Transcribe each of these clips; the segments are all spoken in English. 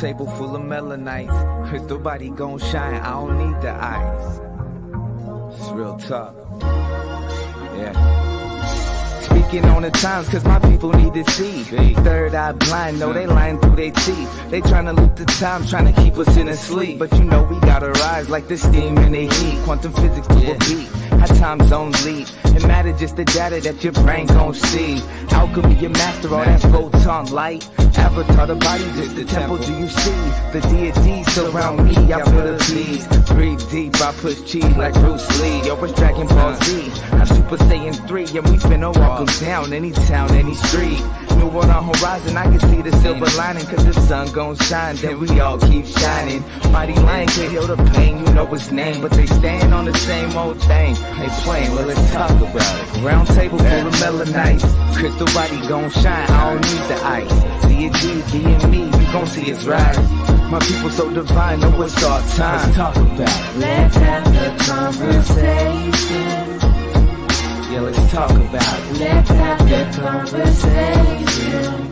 table full of melanites. Cause the body gon' shine, I don't need the eyes. It's real tough. Yeah. Speaking on the times, cause my people need to see. Third eye blind, no, they lying through their teeth. They tryna loop the time, tryna keep us in a sleep. But you know we gotta rise like the steam in the heat. Quantum physics to a beat, how time zones lead. It matter just the data that your brain gon' see. Alchemy, you master all that photon light. Avatar, the body, just the temple, do you see? The deity surround me, I put a peace. Breathe deep, I push chi like Bruce Lee. Yo, it's Dragon Ball Z, I'm Super Saiyan 3. And we finna walk them down, any town, any street. New world on horizon, I can see the silver lining. Cause the sun gon' shine, then we all keep shining. Mighty lion can heal the pain, you know his name. But they stand on the same old thing. They playing, well let's talk about it. Round table full of melanites. Crystal body gon' shine, I don't need the ice. D&G, D&Me, you gon' see us rise. My people so divine, know it's our time. Let's talk about it. Let's have the conversation. Yeah, let's talk about it. Let's have the conversation.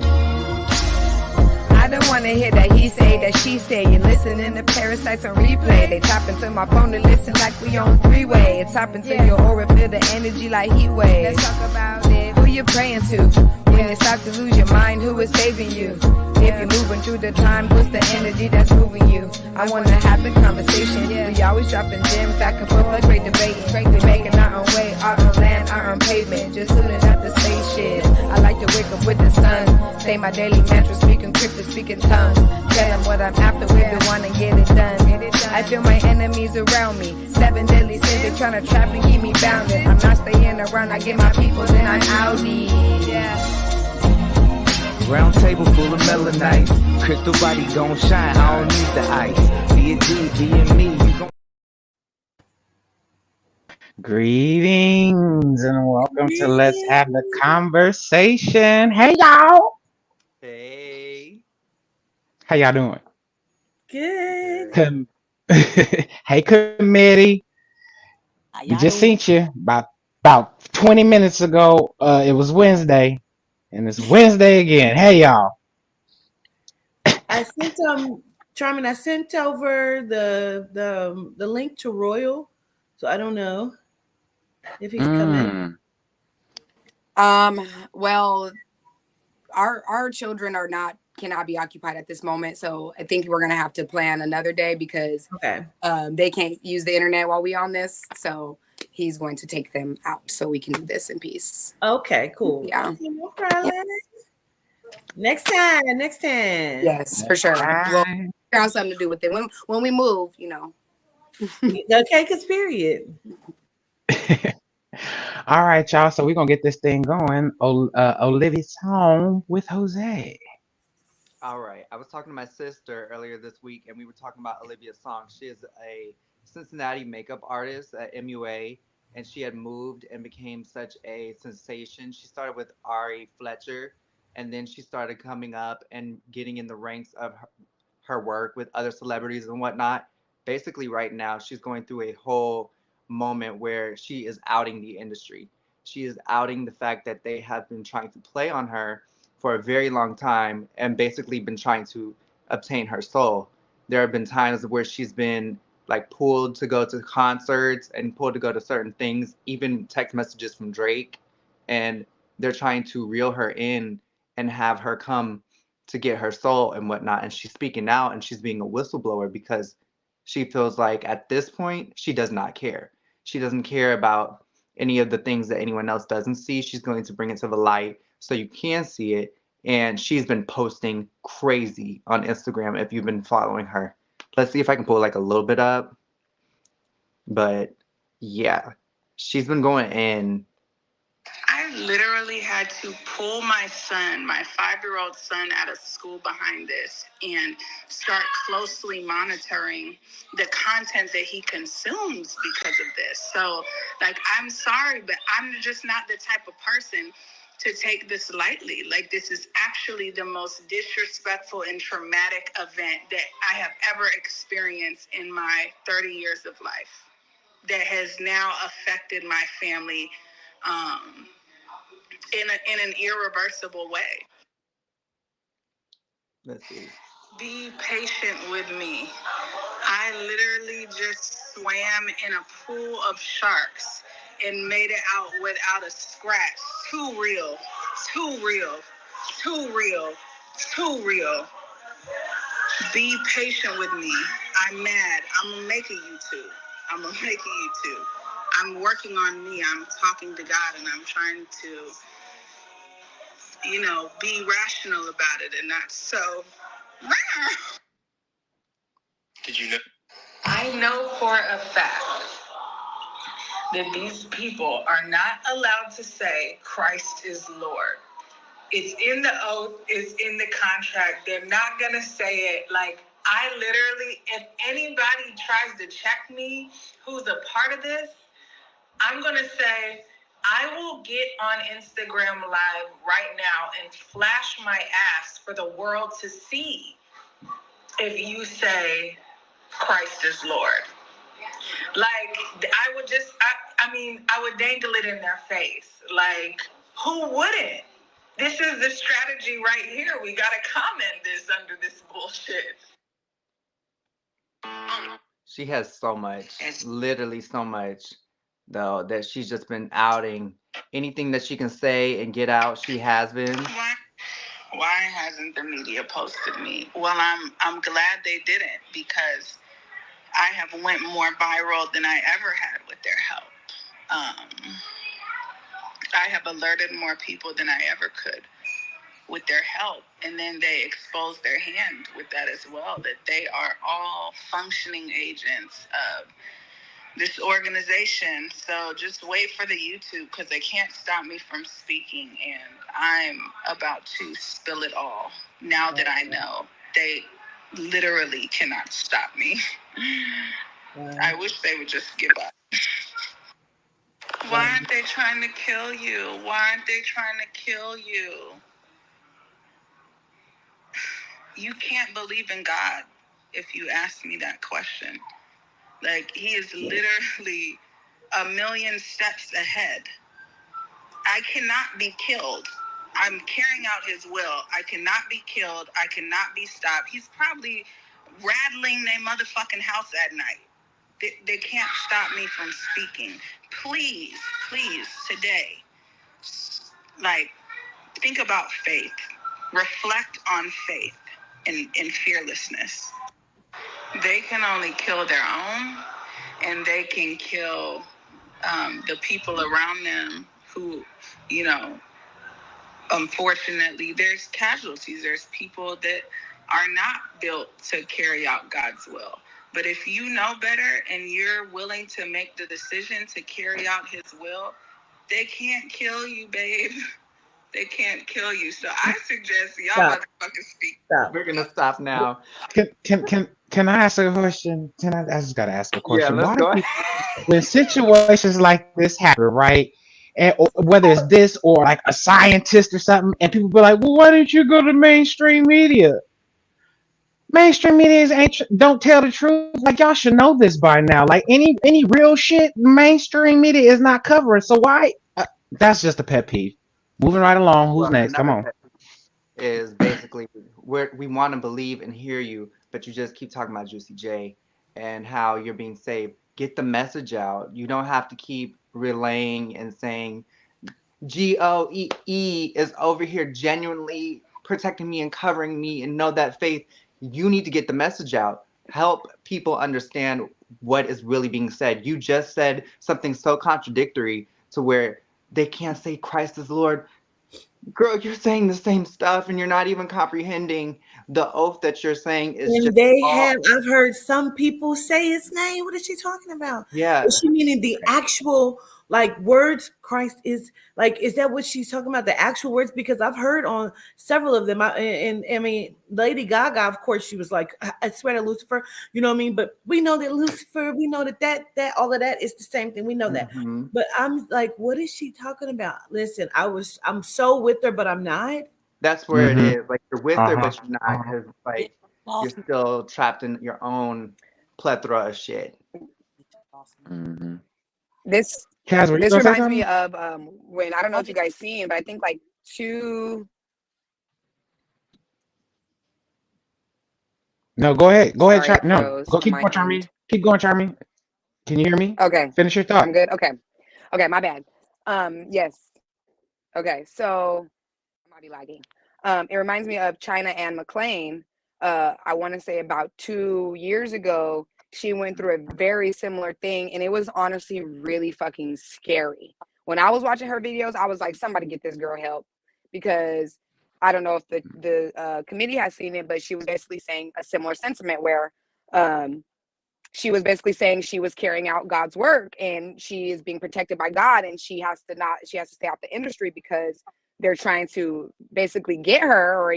I don't wanna hear that he say, that she say. You're listening to parasites on replay. They tap into my phone to listen like we on three-way. It's tap into your aura, feel the energy like heat waves. Let's talk about it. Who you praying to? When you start to lose your mind, who is saving you? If you're moving through the time, what's the energy that's moving you? I wanna have the conversation. We always dropping gems back and forth like great debating. We making our own way, our own land, our own pavement. Just tuning up the spaceship. I like to wake up with the sun. Say my daily mantra, speaking cryptic, speaking tongues. Tell them what I'm after, we the one and get it done. I feel my enemies around me. 7 deadly sins, they tryna trap and keep me bounded. I'm not staying around, I get my people, then I'm outie. Yeah. Round table full of melanites. Crystal body gon' shine, I don't need the ice. D&D, D&Me, you gon' Greetings and welcome to Let's Have the Conversation. Hey y'all. Hey. How y'all doing? Good. Hey committee. We just seen you about 20 minutes ago. It was Wednesday. And it's Wednesday again. Hey y'all. I sent Charmin, I sent over the link to Royal. So I don't know if he's coming. Well, our children cannot be occupied at this moment, so I think we're gonna have to plan another day because they can't use the internet while we on this. So he's going to take them out so we can do this in peace. Okay, cool. Yeah. Okay, no problem. Yeah. Next time. Yes, for sure. We'll figure out something to do with it when we move, you know. Okay, cause period. All right, y'all. So we're gonna get this thing going. Olivia's home with Jose. All right. I was talking to my sister earlier this week, and we were talking about Olivia's song. She is a Cincinnati makeup artist at MUA, and she had moved and became such a sensation. She started with Ari Fletcher, and then she started coming up and getting in the ranks of her work with other celebrities and whatnot. Basically, right now, she's going through a whole moment where she is outing the industry. She is outing the fact that they have been trying to play on her for a very long time and basically been trying to obtain her soul. There have been times where she's been like pulled to go to concerts and pulled to go to certain things, even text messages from Drake, and they're trying to reel her in and have her come to get her soul and whatnot. And she's speaking out and she's being a whistleblower because she feels like at this point she does not care. She doesn't care about any of the things that anyone else doesn't see. She's going to bring it to the light so you can see it. And she's been posting crazy on Instagram if you've been following her. Let's see if I can pull like a little bit up. But yeah, she's been going in. I literally had to pull my son, my 5-year-old son, out of school behind this and start closely monitoring the content that he consumes because of this. So, like, I'm sorry, but I'm just not the type of person to take this lightly. Like, this is actually the most disrespectful and traumatic event that I have ever experienced in my 30 years of life that has now affected my family in an irreversible way. Let's see. Be patient with me. I literally just swam in a pool of sharks and made it out without a scratch. Too real. Too real. Too real. Too real. Be patient with me. I'm mad. I'm gonna make a YouTube. I'm gonna make a YouTube. I'm working on me. I'm talking to God and I'm trying to, be rational about it and not so. Did you know? I know for a fact that these people are not allowed to say Christ is Lord. It's in the oath, it's in the contract. They're not going to say it. Like, I literally, if anybody tries to check me who's a part of this, I'm going to say, I will get on Instagram Live right now and flash my ass for the world to see if you say Christ is Lord. Like, I would just, I would dangle it in their face. Like, who wouldn't? This is the strategy right here. We got to comment this under this bullshit. She has so much, literally so much, though, that she's just been outing. Anything that she can say and get out, she has been. Why hasn't the media posted me? Well, I'm glad they didn't, because I have went more viral than I ever had with their help. I have alerted more people than I ever could with their help. And then they exposed their hand with that as well, that they are all functioning agents of this organization. So just wait for the YouTube, because they can't stop me from speaking. And I'm about to spill it all. Now that I know, they literally cannot stop me. I wish they would just give up. Why aren't they trying to kill you? Why aren't they trying to kill you? You can't believe in God if you ask me that question. Like, he is literally a million steps ahead. I cannot be killed. I'm carrying out his will. I cannot be killed. I cannot be stopped. He's probably rattling their motherfucking house at night. They can't stop me from speaking. Please, today, like, think about faith. Reflect on faith and fearlessness. They can only kill their own, and they can kill the people around them who, unfortunately, there's casualties. There's people that are not built to carry out God's will. But if you know better and you're willing to make the decision to carry out his will, they can't kill you, babe. They can't kill you. So I suggest y'all motherfuckers speak. We're going to stop now. Can I ask a question? I just got to ask a question. Yeah, let's go. When situations like this happen, right? And whether it's this or like a scientist or something, and people be like, well, why didn't you go to mainstream media? Mainstream media don't tell the truth. Like, y'all should know this by now. Like, any real shit, mainstream media is not covering. So why? That's just a pet peeve. Moving right along. Who's next? Come on. Is basically we want to believe and hear you, but you just keep talking about Juicy J and how you're being saved. Get the message out. You don't have to keep relaying and saying GOEE is over here genuinely protecting me and covering me, and know that faith. You need to get the message out. Help people understand what is really being said. You just said something so contradictory to where they can't say Christ is Lord. Girl, you're saying the same stuff and you're not even comprehending the oath that you're saying is and just they false. have, I've heard some people say his name. What is she talking about? Yeah. Is she meaning the actual like words Christ is like, is that what she's talking about? The actual words? Because I've heard on several of them. I mean, Lady Gaga, of course, she was like, I swear to Lucifer, you know what I mean? But we know that Lucifer, we know that all of that is the same thing. We know that. Mm-hmm. But I'm like, what is she talking about? Listen, I'm so with her, but I'm not. That's where it is. Like, you're with her, but you're not, because like you're still trapped in your own plethora of shit. Mm-hmm. This reminds me of when, I don't know if you guys seen, but I think like No, go ahead. Go ahead, Sorry, Char. it No, froze go on keep my going, end. Charmy. Keep going, Charmy. Can you hear me? Okay, Finish your thought. I'm good. Okay, my bad. Yes. Okay, so I might be lagging. It reminds me of China Anne McClain. I want to say about 2 years ago, she went through a very similar thing, and it was honestly really fucking scary. When I was watching her videos, I was like, somebody get this girl help, because I don't know if the committee has seen it, but she was basically saying a similar sentiment where she was basically saying she was carrying out God's work and she is being protected by God, and she has to stay out the industry because they're trying to basically get her, or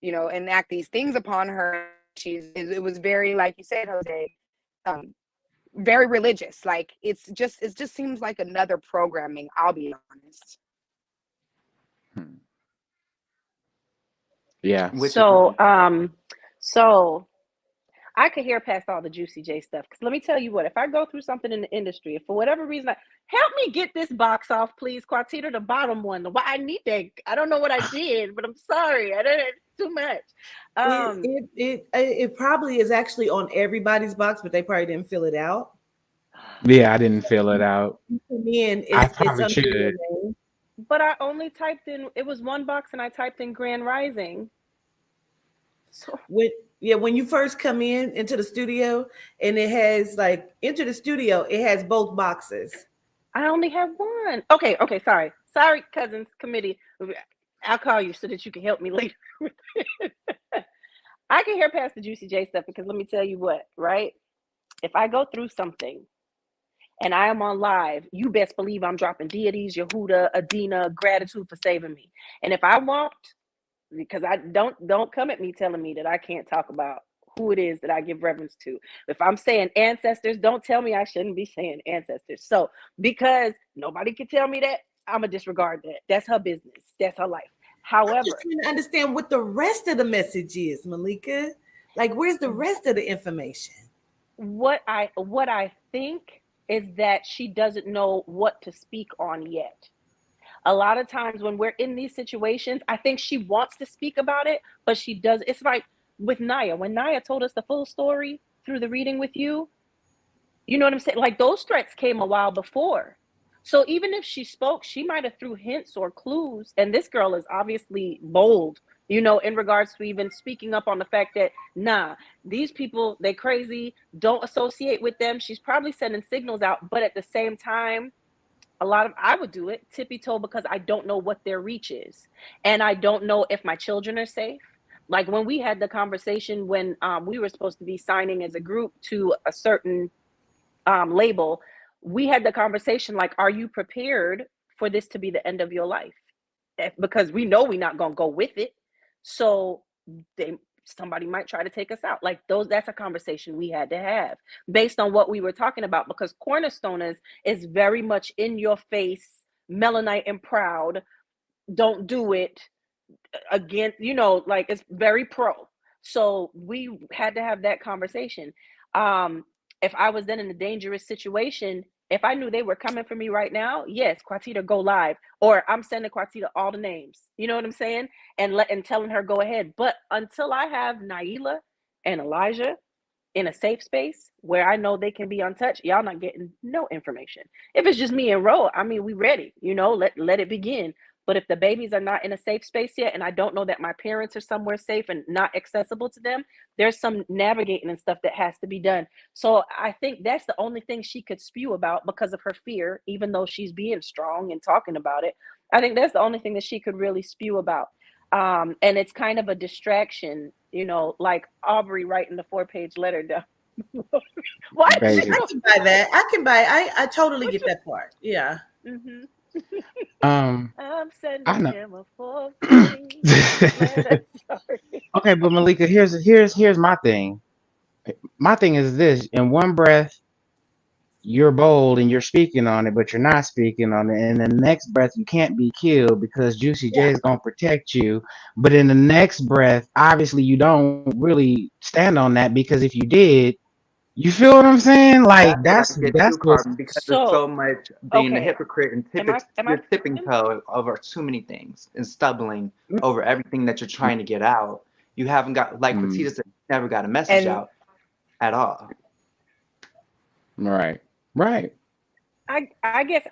enact these things upon her. It was very, like you said, Jose, um, very religious. Like it just seems like another programming, I'll be honest. Yeah. So I could hear past all the Juicy J stuff. Because let me tell you what, if I go through something in the industry, if for whatever reason, help me get this box off, please, Quatita, the bottom one. Why I need that? I don't know what I did, but I'm sorry. I didn't too much. It probably is actually on everybody's box, but they probably didn't fill it out. Yeah, I didn't fill it out. I It's probably under your should. name. But I only typed in, it was one box, and I typed in Grand Rising. So when you first come into the studio, and it has like enter the studio, it has both boxes. I only have one. Okay, sorry, cousins committee. I'll call you so that you can help me later. I can hear past the Juicy J stuff, because let me tell you what, right? If I go through something and I am on live, you best believe I'm dropping deities, Yehuda, Adina, gratitude for saving me. And if I won't, because I don't come at me telling me that I can't talk about who it is that I give reverence to. If I'm saying ancestors, don't tell me I shouldn't be saying ancestors. So because nobody can tell me that, I'm gonna disregard that. That's her business. That's her life. However, I'm just trying to understand what the rest of the message is, Malika. Like, where's the rest of the information? What I think is that she doesn't know what to speak on yet. A lot of times when we're in these situations, I think she wants to speak about it, but she does. It's like with Naya. When Naya told us the full story through the reading with you, you know what I'm saying? Like, those threats came a while before. So even if she spoke, she might have threw hints or clues. And this girl is obviously bold, in regards to even speaking up on the fact that, nah, these people, they crazy, don't associate with them. She's probably sending signals out, but at the same time, I would do it tippy-toe, because I don't know what their reach is. And I don't know if my children are safe. Like when we had the conversation when we were supposed to be signing as a group to a certain label, we had the conversation like, are you prepared for this to be the end of your life? Because we know we're not going to go with it. So somebody might try to take us out. Like that's a conversation we had to have based on what we were talking about, because Cornerstoners is very much in your face, Melanite and proud, don't do it again, like it's very pro. So we had to have that conversation. If I was then in a dangerous situation, if I knew they were coming for me right now, yes, Quatita, go live, or I'm sending Quatita all the names. You know what I'm saying? And telling her go ahead. But until I have Naila and Elijah in a safe space where I know they can be untouched, y'all not getting no information. If it's just me and Ro, I mean, we ready. Let it begin. But if the babies are not in a safe space yet, and I don't know that my parents are somewhere safe and not accessible to them, there's some navigating and stuff that has to be done. So I think that's the only thing she could spew about because of her fear, even though she's being strong and talking about it. I think that's the only thing that she could really spew about. And it's kind of a distraction, like Aubrey writing the 4-page letter down. Why? I can buy that. I totally get that part. Yeah. Mm-hmm. I'm sending him a 4-page letter. Okay, but Malika, here's my thing. My thing is this: in one breath, you're bold and you're speaking on it, but you're not speaking on it. And in the next breath, you can't be killed because Juicy J is gonna protect you. But in the next breath, obviously, you don't really stand on that, because if you did, you feel what I'm saying? Like that's what's because there's so much being a hypocrite and tipping toe over too many things and stumbling over everything that you're trying to get out. You haven't got, like what Tita said, never got a message out at all. Right. I guess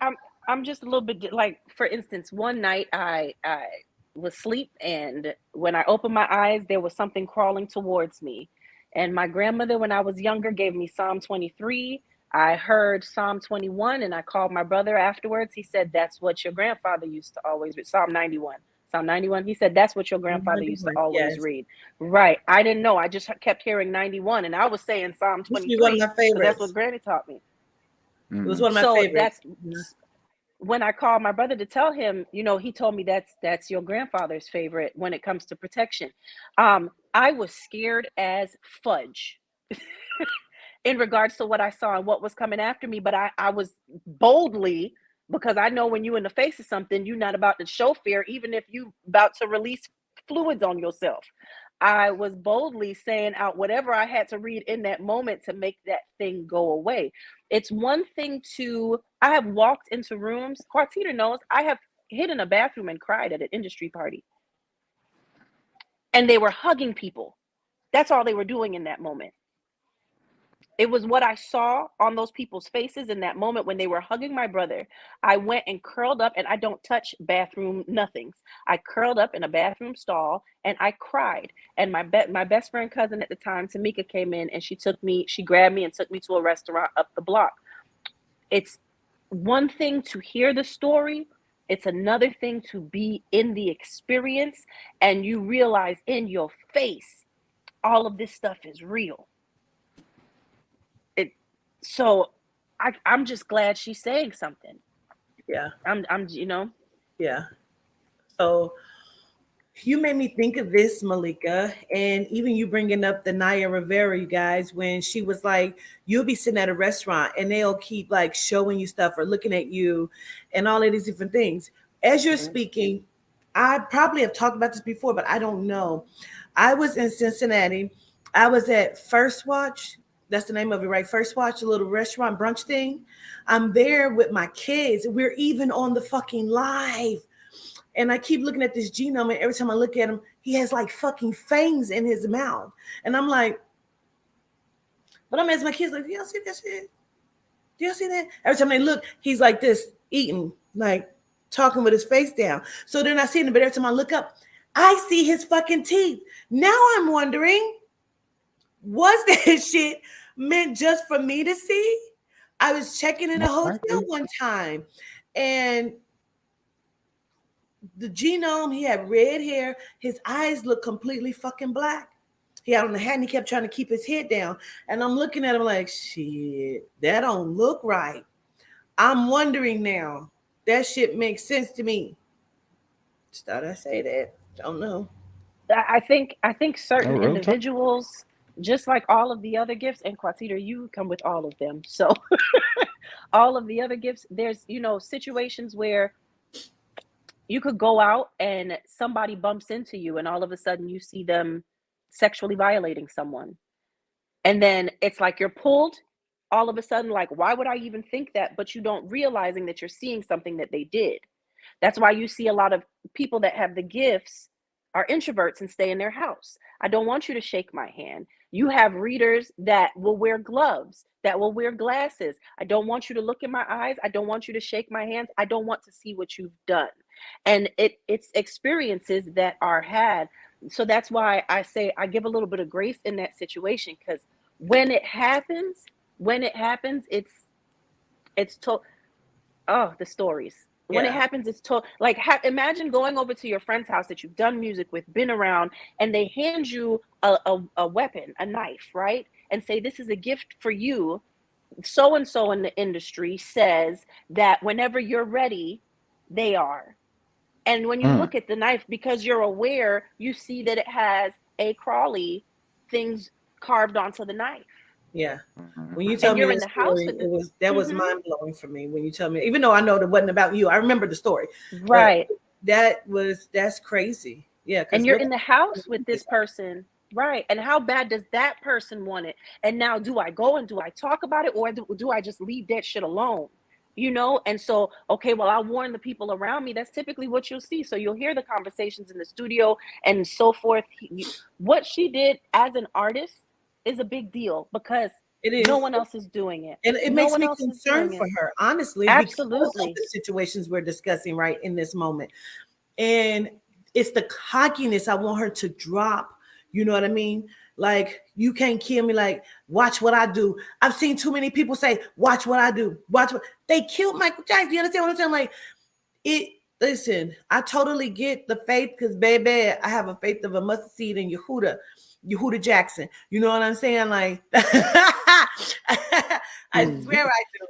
I'm just a little bit like, for instance, one night I was asleep, and when I opened my eyes, there was something crawling towards me. And my grandmother, when I was younger, gave me Psalm 23. I heard Psalm 21, and I called my brother afterwards. He said, that's what your grandfather used to always read. Psalm 91. Psalm 91. He said, that's what your grandfather used to always read. Right. I didn't know. I just kept hearing 91, and I was saying Psalm 23. One of my favorites. That's what Granny taught me. It was one of my favorites. That's when I called my brother to tell him, you know, he told me that's your grandfather's favorite when it comes to protection. I was scared as fudge in regards to what I saw and what was coming after me. But I was boldly, because I know when you in the face of something, you're not about to show fear, even if you about to release fluids on yourself. I was boldly saying out whatever I had to read in that moment to make that thing go away. It's one thing I have walked into rooms, Quartita knows, I have hid in a bathroom and cried at an industry party. And they were hugging people. That's all they were doing in that moment. It was what I saw on those people's faces in that moment when they were hugging my brother. I went and curled up, and I don't touch bathroom nothings. I curled up in a bathroom stall and I cried. And my best friend cousin at the time, Tamika, came in, and she grabbed me and took me to a restaurant up the block. It's one thing to hear the story. It's another thing to be in the experience, and you realize in your face, all of this stuff is real. So I'm just glad she's saying something. Yeah. I'm you know. Yeah. So you made me think of this, Malika, and even you bringing up the Naya Rivera, you guys, when she was like, you'll be sitting at a restaurant and they'll keep like showing you stuff or looking at you and all of these different things. As you're speaking, I probably have talked about this before, but I don't know. I was in Cincinnati. I was at First Watch. That's the name of it, right? First Watch, a little restaurant brunch thing. I'm there with my kids. We're even on the fucking live. And I keep looking at this genome, and every time I look at him, he has like fucking fangs in his mouth. And I'm like, but I'm asking my kids, like, do y'all see that shit? Do y'all see that? Every time they look, he's like this, eating, like talking with his face down. So they're not seeing it, but every time I look up, I see his fucking teeth. Now I'm wondering, was that shit meant just for me to see? I was checking in a hotel one time, and the genome, he had red hair. His eyes looked completely fucking black. He had on the hat, and he kept trying to keep his head down. And I'm looking at him like, shit, that don't look right. I'm wondering now. That shit makes sense to me. Just thought I'd say that. Don't know. I think certain individuals, just like all of the other gifts, and Quatita, you come with all of them. So all of the other gifts, there's, situations where you could go out and somebody bumps into you, and all of a sudden you see them sexually violating someone. And then it's like you're pulled all of a sudden, like, why would I even think that? But you don't realizing that you're seeing something that they did. That's why you see a lot of people that have the gifts are introverts and stay in their house. I don't want you to shake my hand. You have readers that will wear gloves, that will wear glasses. I don't want you to look in my eyes. I don't want you to shake my hands. I don't want to see what you've done. And it's experiences that are had. So that's why I say I give a little bit of grace in that situation, because when it happens, it's told. Oh, the stories. When it happens, it's told. Like, imagine going over to your friend's house that you've done music with, been around, and they hand you a weapon, a knife, right? And say, this is a gift for you. So-and-so in the industry says that whenever you're ready, they are. And when you look at the knife, because you're aware, you see that it has a Crawley things carved onto the knife. Yeah. When you tell me the story, was mind blowing for me. When you tell me, even though I know that wasn't about you, I remember the story. Right. That's crazy. Yeah. And you're in the house with this person. Right. And how bad does that person want it? And now, do I go and do I talk about it, or do I just leave that shit alone? you know? And so, okay, well, I'll warn the people around me. That's typically what you'll see. So you'll hear the conversations in the studio and so forth. What she did as an artist is a big deal because It is. no one else is doing it. And it No makes one me else is concerned doing for it. her, honestly, because of Absolutely. the situations we're discussing right in this moment. And it's the cockiness I want her to drop. You know what I mean? Like, you can't kill me. Like, watch what I do. I've seen too many people say, watch what I do. Watch what they killed Michael Jackson. You understand what I'm saying? Like, it. Listen, I totally get the faith because, baby, I have a faith of a mustard seed in Yehuda Jackson. You know what I'm saying? Like, I swear I do.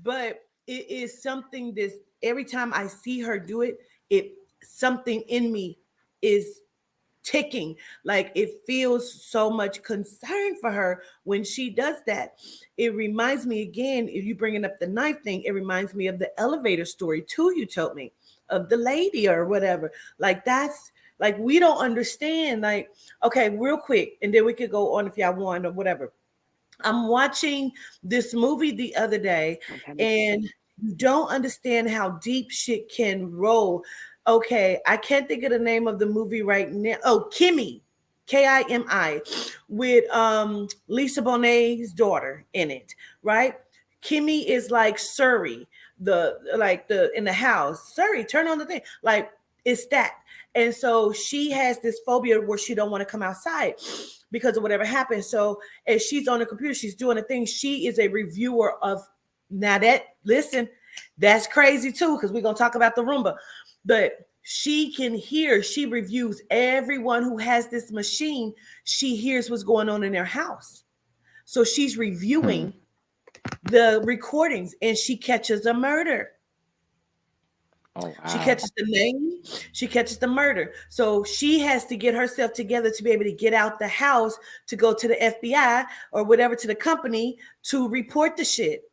But it is something this every time I see her do it, it something in me is ticking. Like, it feels so much concern for her when she does that. It reminds me again, if you bringing up the knife thing, it reminds me of the elevator story too. You told me of the lady or whatever. Like, that's like, we don't understand. Like, okay, real quick, and then we could go on if y'all want or whatever. I'm watching this movie the other day, and you don't understand how deep shit can roll. Okay, I can't think of the name of the movie right now. Oh, Kimmy, Kimi, with Lisa Bonet's daughter in it, right? Kimmy is like Surrey, the in the house. Surrey, turn on the thing. Like, it's that. And so she has this phobia where she don't want to come outside because of whatever happened. So as she's on the computer, she's doing a thing. She is a reviewer of, now that, listen, that's crazy too, because we're going to talk about the Roomba. But she can hear, she reviews everyone who has this machine. She hears what's going on in their house. So she's reviewing the recordings and she catches a murder. Oh, wow. She catches the name, she catches the murder. So she has to get herself together to be able to get out the house to go to the FBI or whatever, to the company, to report the shit.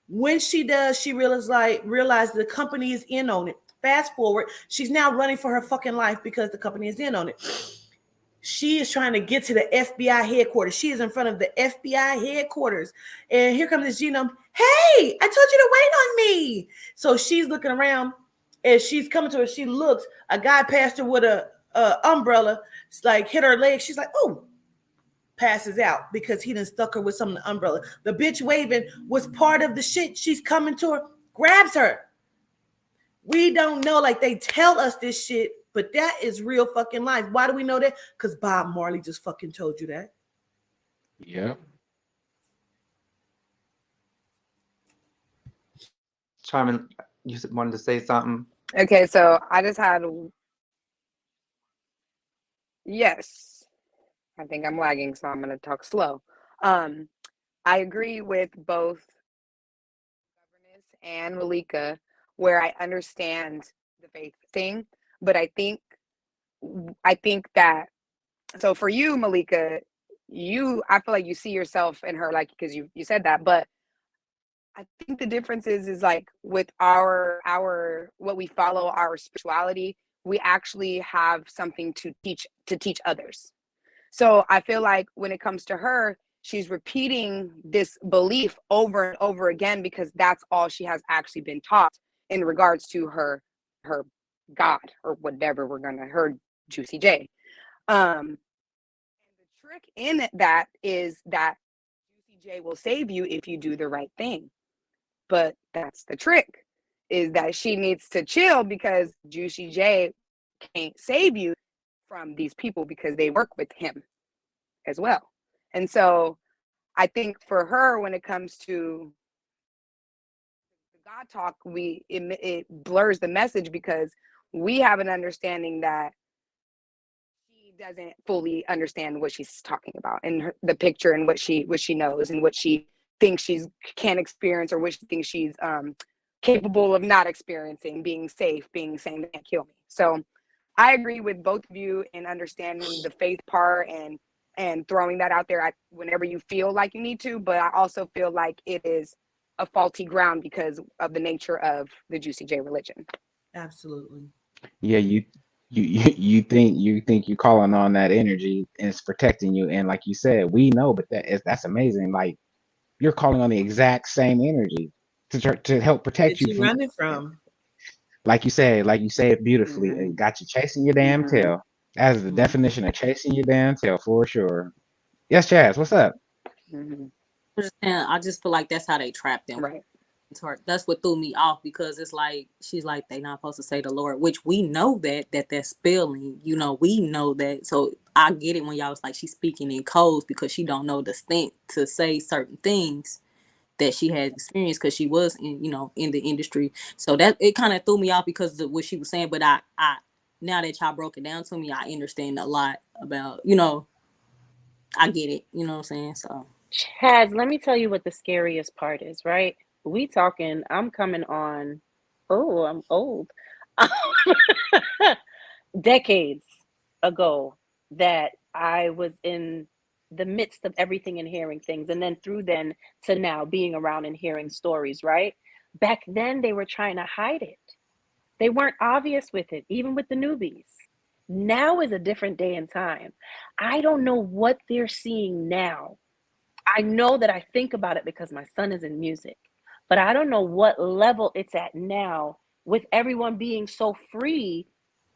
When she does, she realizes the company is in on it. Fast forward, she's now running for her fucking life because the company is in on it. She is trying to get to the FBI headquarters. She is in front of the FBI headquarters. And here comes this genome. Hey, I told you to wait on me. So she's looking around. As she's coming to her, she looks. A guy passed her with a umbrella. It's like, hit her leg. She's like, oh, passes out because he done stuck her with some of the umbrella. The bitch waving was part of the shit. She's coming to her, grabs her. We don't know. Like, they tell us this shit, but that is real fucking life. Why do we know that? Because Bob Marley just fucking told you that. Yeah. Charmin, you wanted to say something? Okay, so I just had, yes, I think I'm lagging, so I'm going to talk slow. I agree with both Governess and Malika, where I understand the faith thing, but I think that, so for you, Malika, I feel like you see yourself in her, like, because you said that, but I think the difference is like with our what we follow, our spirituality, we actually have something to teach others. So I feel like when it comes to her, she's repeating this belief over and over again because that's all she has actually been taught in regards to her God or whatever her Juicy J. And the trick in that is that Juicy J will save you if you do the right thing. But that's the trick, is that she needs to chill because Juicy J can't save you from these people because they work with him as well. And so I think for her, when it comes to God talk, it blurs the message because we have an understanding that she doesn't fully understand what she's talking about and the picture and what she knows and what she thinks she can experience or what she thinks she's capable of not experiencing, being safe, being saying they can't kill me. So I agree with both of you in understanding the faith part and throwing that out there whenever you feel like you need to, but I also feel like it is a faulty ground because of the nature of the Juicy J religion. Absolutely. Yeah, you think you're calling on that energy and it's protecting you, and like you said, we know, but that's amazing. Like, you're calling on the exact same energy. to help protect That you you from, running from. like you said beautifully, it got you chasing your damn tail. That is the definition of chasing your damn tail for sure. Yes, Chaz, what's up? I just feel like that's how they trap them. Right. That's what threw me off, because it's like she's like, they not supposed to say the Lord, which we know that's spelling. We know that. So I get it when y'all was like, she's speaking in codes because she don't know the stint to say certain things that she has experienced, because she was in the industry. So that it kind of threw me off because of what she was saying. But I now that y'all broke it down to me, I understand a lot about, I get it. You know what I'm saying? So Chaz, let me tell you what the scariest part is, right? I'm coming on, oh, I'm old. Decades ago that I was in the midst of everything and hearing things. And then through then to now being around and hearing stories, right? Back then they were trying to hide it. They weren't obvious with it, even with the newbies. Now is a different day and time. I don't know what they're seeing now. I know that I think about it because my son is in music, but I don't know what level it's at now with everyone being so free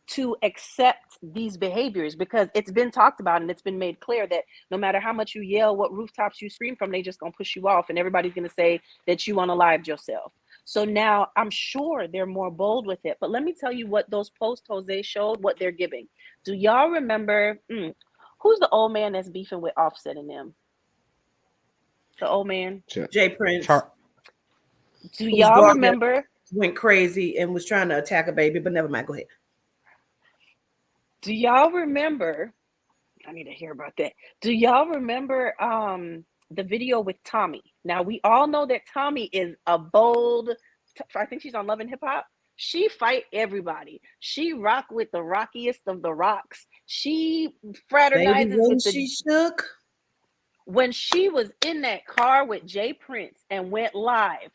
to accept these behaviors, because it's been talked about and it's been made clear that no matter how much you yell, what rooftops you scream from, they just gonna push you off and everybody's gonna say that you unalived yourself. So now I'm sure they're more bold with it. But let me tell you what those posts Jose showed, what they're giving. Do y'all remember who's the old man that's beefing with Offset and them? The old man? Jay Prince. Do y'all remember? Went crazy and was trying to attack a baby, but never mind. Go ahead. Do y'all remember? I need to hear about that. Do y'all remember the video with Tommy? Now we all know that Tommy is a bold. I think she's on Love and Hip Hop. She fight everybody. She rock with the rockiest of the rocks. She fraternizes with the. She shook when she was in that car with Jay Prince and went live.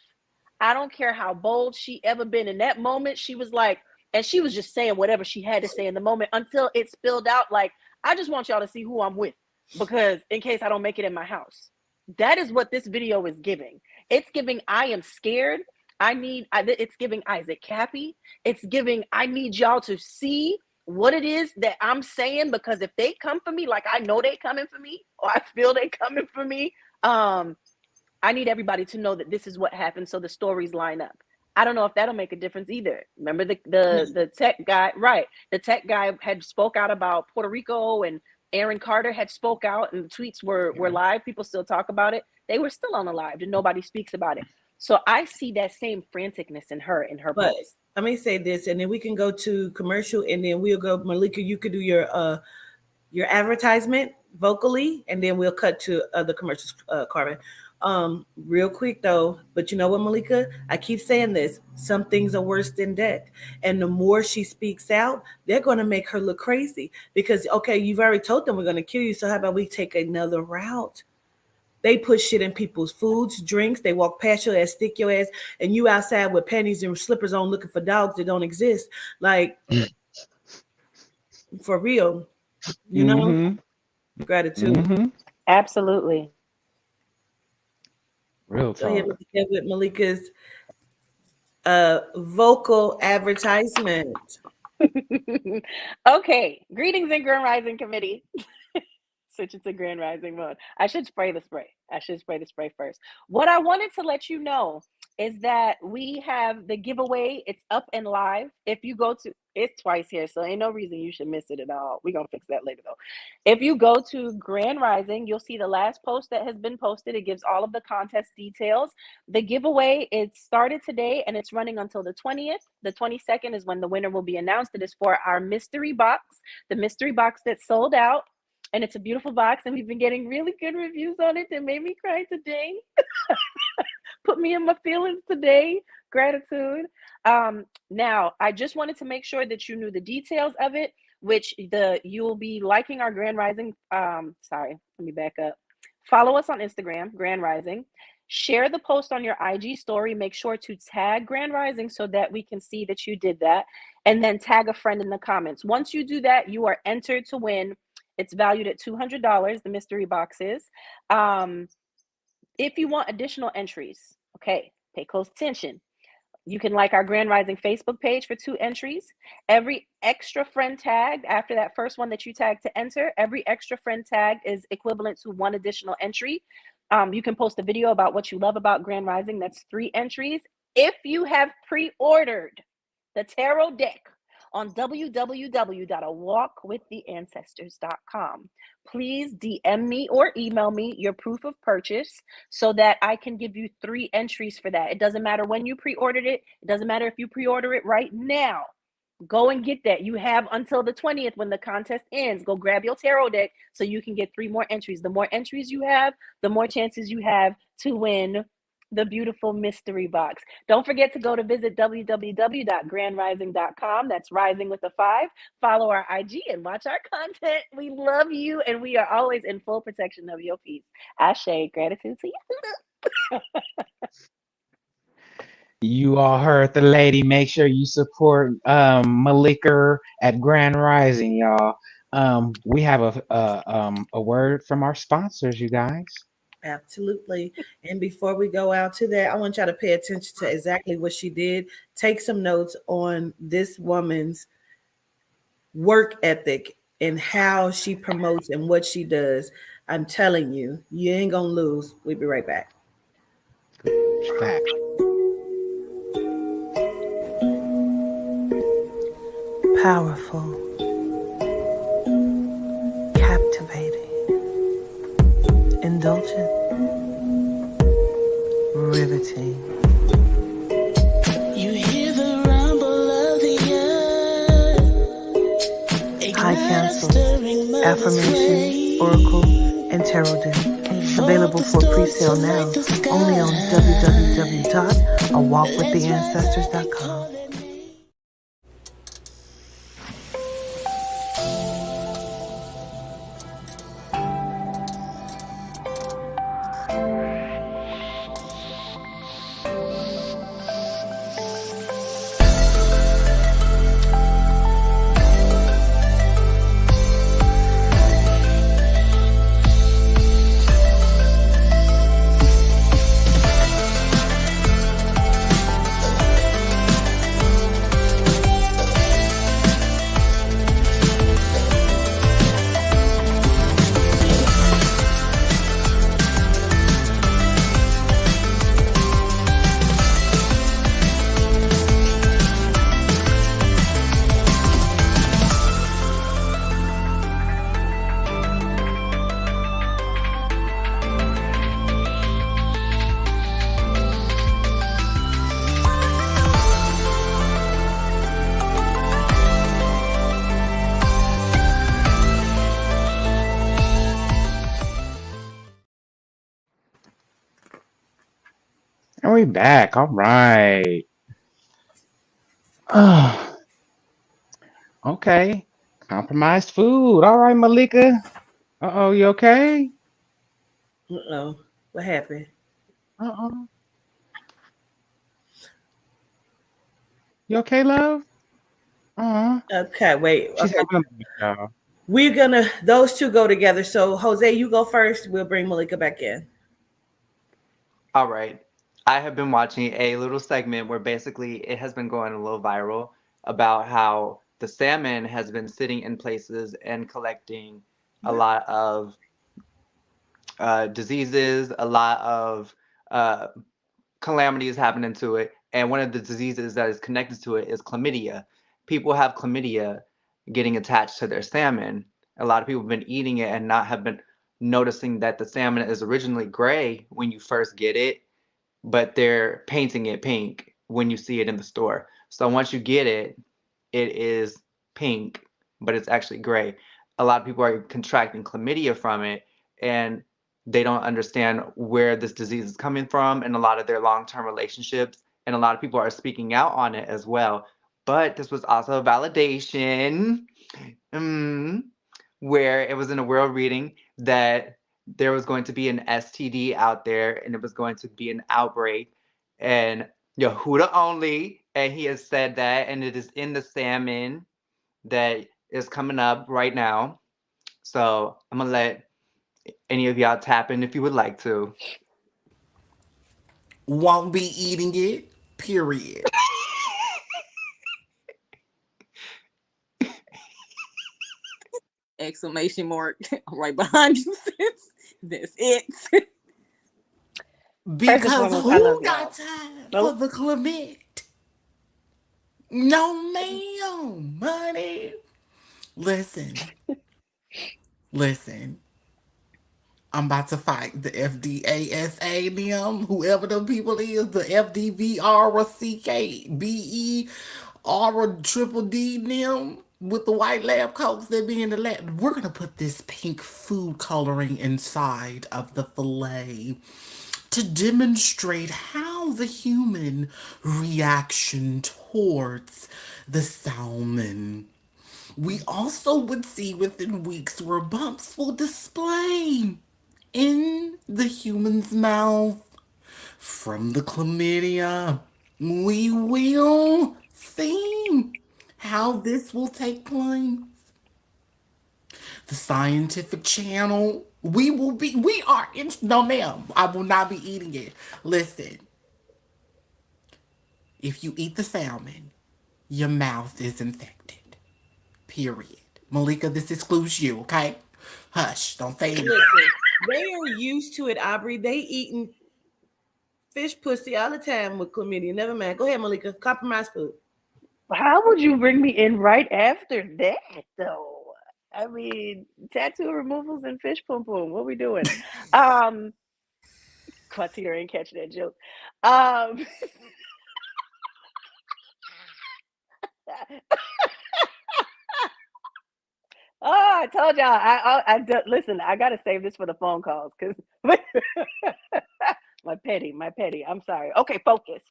I don't care how bold she ever been. In that moment, she was like, and she was just saying whatever she had to say in the moment until it spilled out like, I just want y'all to see who I'm with, because in case I don't make it in my house. That is what this video is giving. It's giving, I am scared. It's giving Isaac Cappy. It's giving, I need y'all to see what it is that I'm saying, because if they come for me, like I know they coming for me, or I feel they coming for me, I need everybody to know that this is what happened, so the stories line up. I don't know if that'll make a difference either. Remember the tech guy, right? The tech guy had spoke out about Puerto Rico, and Aaron Carter had spoke out, and the tweets were live. People still talk about it. They were still on the live, and nobody speaks about it. So I see that same franticness in her post. Let me say this, and then we can go to commercial, and then we'll go. Malika, you could do your advertisement vocally, and then we'll cut to other commercials, Carmen. Real quick though, but you know what, Malika? I keep saying this. Some things are worse than death. And the more she speaks out, they're going to make her look crazy, because, okay, you've already told them we're going to kill you. So how about we take another route? They put shit in people's foods, drinks. They walk past your ass, stick your ass, and you outside with panties and slippers on looking for dogs that don't exist. Like, for real, you know? Gratitude. Absolutely. Real talk. So here with Malika's vocal advertisement. Okay, greetings in Grand Rising Committee. Switch it to Grand Rising mode. I should spray the spray first. What I wanted to let you know is that we have the giveaway. It's up and live. If you go to, it's twice here, so ain't no reason you should miss it at all. We're going to fix that later though. If you go to Grand Rising, you'll see the last post that has been posted. It gives all of the contest details. The giveaway, it started today and it's running until the 20th. The 22nd is when the winner will be announced. It is for our mystery box, the mystery box that sold out. And it's a beautiful box, and we've been getting really good reviews on it that made me cry today. Put me in my feelings today. Gratitude. Now, I just wanted to make sure that you knew the details of it, which you'll be liking our Grand Rising. Sorry, let me back up. Follow us on Instagram, Grand Rising. Share the post on your IG story. Make sure to tag Grand Rising so that we can see that you did that. And then tag a friend in the comments. Once you do that, you are entered to win. It's valued at $200, the mystery box is. If you want additional entries, okay, Pay close attention. You can like our Grand Rising Facebook page for 2 entries. Every extra friend tagged after that first one that you tag to enter, every extra friend tag is equivalent to 1 additional entry. You can post a video about what you love about Grand Rising. That's 3 entries. If you have pre-ordered the tarot deck on www.awalkwiththeancestors.com, please DM me or email me your proof of purchase so that I can give you 3 entries for that. It doesn't matter when you pre-ordered it. It doesn't matter if you pre-order it right now. Go and get that. You have until the 20th when the contest ends. Go grab your tarot deck so you can get 3 more entries. The more entries you have, the more chances you have to win the beautiful mystery box. Don't forget to go to visit www.grandrising.com. That's rising with a 5. Follow our IG and watch our content. We love you, and we are always in full protection of your peace. Ashe, gratitude to you. You all heard the lady. Make sure you support Malika at Grand Rising, y'all. We have a word from our sponsors, you guys. Absolutely. And before we go out to that, I want y'all to pay attention to exactly what she did. Take some notes on this woman's work ethic and how she promotes and what she does. I'm telling you, you ain't gonna lose. We'll be right back. Fact. Powerful, captivating, indulgent, riveting. You hear the rumble of the earth. High council, affirmation, oracle, and tarot deck. Available for pre-sale now only on www.awalkwiththeancestors.com. And we back. All right. Okay. Compromised food. All right, Malika. Uh-oh, you okay? Uh-oh. What happened? Uh-oh. You okay, love? Uh-huh. Okay, wait. She's Okay. having a y'all. We're gonna those two go together. So Jose, you go first. We'll bring Malika back in. All right. I have been watching a little segment where basically it has been going a little viral about how the salmon has been sitting in places and collecting a lot of diseases, a lot of calamities happening to it. And one of the diseases that is connected to it is chlamydia. People have chlamydia getting attached to their salmon. A lot of people have been eating it and not have been noticing that the salmon is originally gray when you first get it, but they're painting it pink when you see it in the store. So once you get it, it is pink, but it's actually gray. A lot of people are contracting chlamydia from it, and they don't understand where this disease is coming from in a lot of their long-term relationships. And a lot of people are speaking out on it as well. But this was also a validation where it was in a world reading that there was going to be an STD out there and it was going to be an outbreak. And Yehuda only, and he has said that, and it is in the salmon that is coming up right now. So I'm gonna let any of y'all tap in if you would like to. Won't be eating it. Period. Exclamation mark right behind you. That's it. First and Because foremost, I love who y'all. got time for Nope. the Clement? No, ma'am, money. Listen, listen. I'm about to fight the FDASA, them, whoever them people is, the FDVRCKBE, R triple D, them, with the white lab coats that be in the lab. We're going to put this pink food coloring inside of the fillet to demonstrate how the human reaction towards the salmon. We also would see within weeks where bumps will display in the human's mouth from the chlamydia. We will see how this will take place. The scientific channel. We are in, no ma'am, I will not be eating it. Listen, if you eat the salmon, your mouth is infected. Period. Malika, this excludes you, okay? Hush, don't say anything. Listen, they are used to it, Aubrey. They eating fish pussy all the time with chlamydia. Never mind. Go ahead, Malika. Compromise food. How would you bring me in right after that, though? I mean, tattoo removals and fish pum pum. What we doing? Quatira ain't catch that joke. Um, I told y'all. Listen. I gotta save this for the phone calls because my petty. I'm sorry. Okay, focus.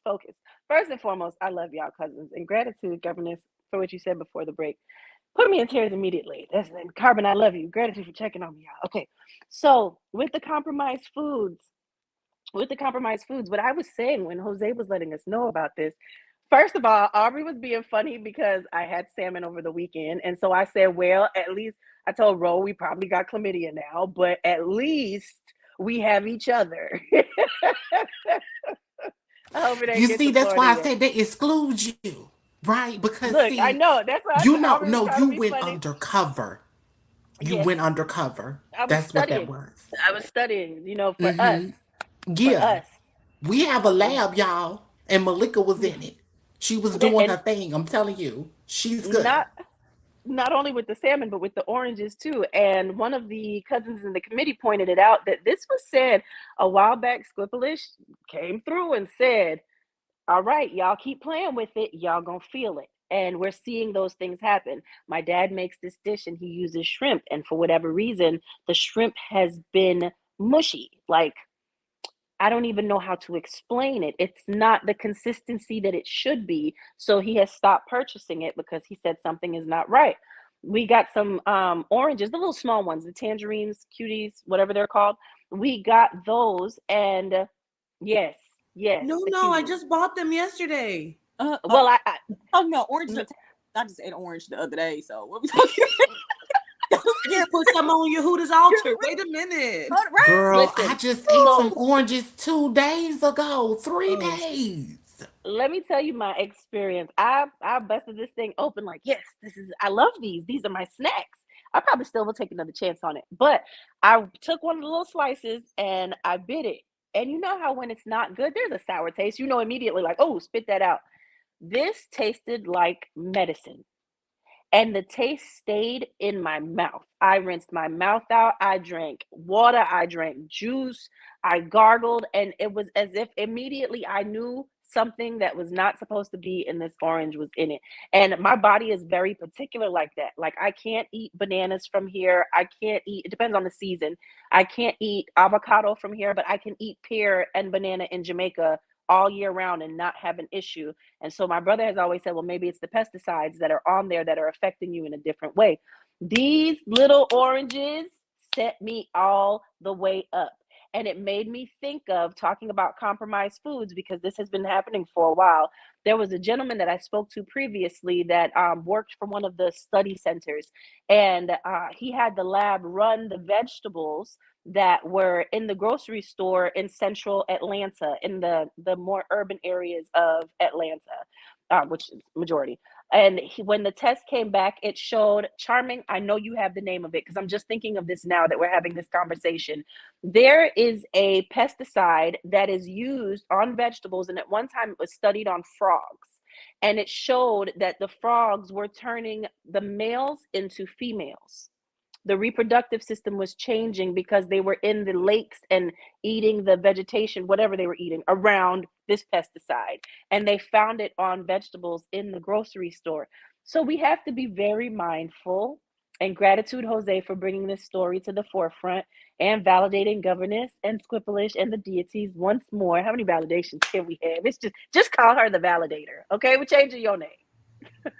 First and foremost, I love y'all cousins and gratitude, governess, for what you said before the break. Put me in tears immediately. That's Carbon. I love you. Gratitude for checking on me, y'all. Okay, so with the compromised foods, what I was saying when Jose was letting us know about this. First of all, Aubrey was being funny because I had salmon over the weekend. And so I said, well, at least I told Ro we probably got chlamydia now, but at least we have each other. I hope it ain't You get see, to that's Florida why I yet. said they exclude you, right? Because Look, I see, know. That's why I you said know, Aubrey was no, trying you to be went funny. undercover. You Yes, went undercover. I was That's what that studying. was. For us. For Yeah. us. We have a lab, y'all, and Malika was in it. She was doing And her thing. I'm telling you, she's good. not not only with the salmon, but with the oranges too. And one of the cousins in the committee pointed it out that this was said a while back. Squipalish came through and said, all right, y'all keep playing with it. Y'all gonna feel it. And we're seeing those things happen. My dad makes this dish and he uses shrimp. And for whatever reason, the shrimp has been mushy. Like, I don't even know how to explain it. It's not the consistency that it should be. So he has stopped purchasing it because he said something is not right. We got some oranges, the little small ones, the tangerines, cuties, whatever they're called. We got those, and yes, the No, I cuties. just bought them yesterday. Well, Oh no, orange. I just ate orange the other day. So what we talking? Just put some on your Hooters altar. Wait a minute. Girl, I listen. just ate some So, oranges 2 days ago, 3 days. let me tell you my experience. I busted this thing open like, yes, I love these. These are my snacks. I probably still will take another chance on it. But I took one of the little slices and I bit it. And you know how when it's not good, there's a sour taste. You know immediately like, oh, spit that out. This tasted like medicine. And the taste stayed in my mouth. I rinsed my mouth out. I drank water. I drank juice. I gargled. And it was as if immediately I knew something that was not supposed to be in this orange was in it. And my body is very particular like that. Like, I can't eat bananas from here. I can't eat, it depends on the season. I can't eat avocado from here, but I can eat pear and banana in Jamaica all year round and not have an issue. And so my brother has always said, well, maybe it's the pesticides that are on there that are affecting you in a different way. These little oranges set me all the way up. And it made me think of talking about compromised foods because this has been happening for a while. There was a gentleman that I spoke to previously that worked for one of the study centers, and he had the lab run the vegetables that were in the grocery store in central Atlanta, in the more urban areas of Atlanta, which is majority. And when the test came back, it showed, Charming, I know you have the name of it because I'm just thinking of this now that we're having this conversation. There is a pesticide that is used on vegetables, and at one time it was studied on frogs. And it showed that the frogs were turning the males into females. The reproductive system was changing because they were in the lakes and eating the vegetation, whatever they were eating, around this pesticide. And they found it on vegetables in the grocery store. So we have to be very mindful. And gratitude, Jose, for bringing this story to the forefront and validating Governess and Squipplish and the deities once more. How many validations can we have? It's just call her the validator. Okay, we're changing your name.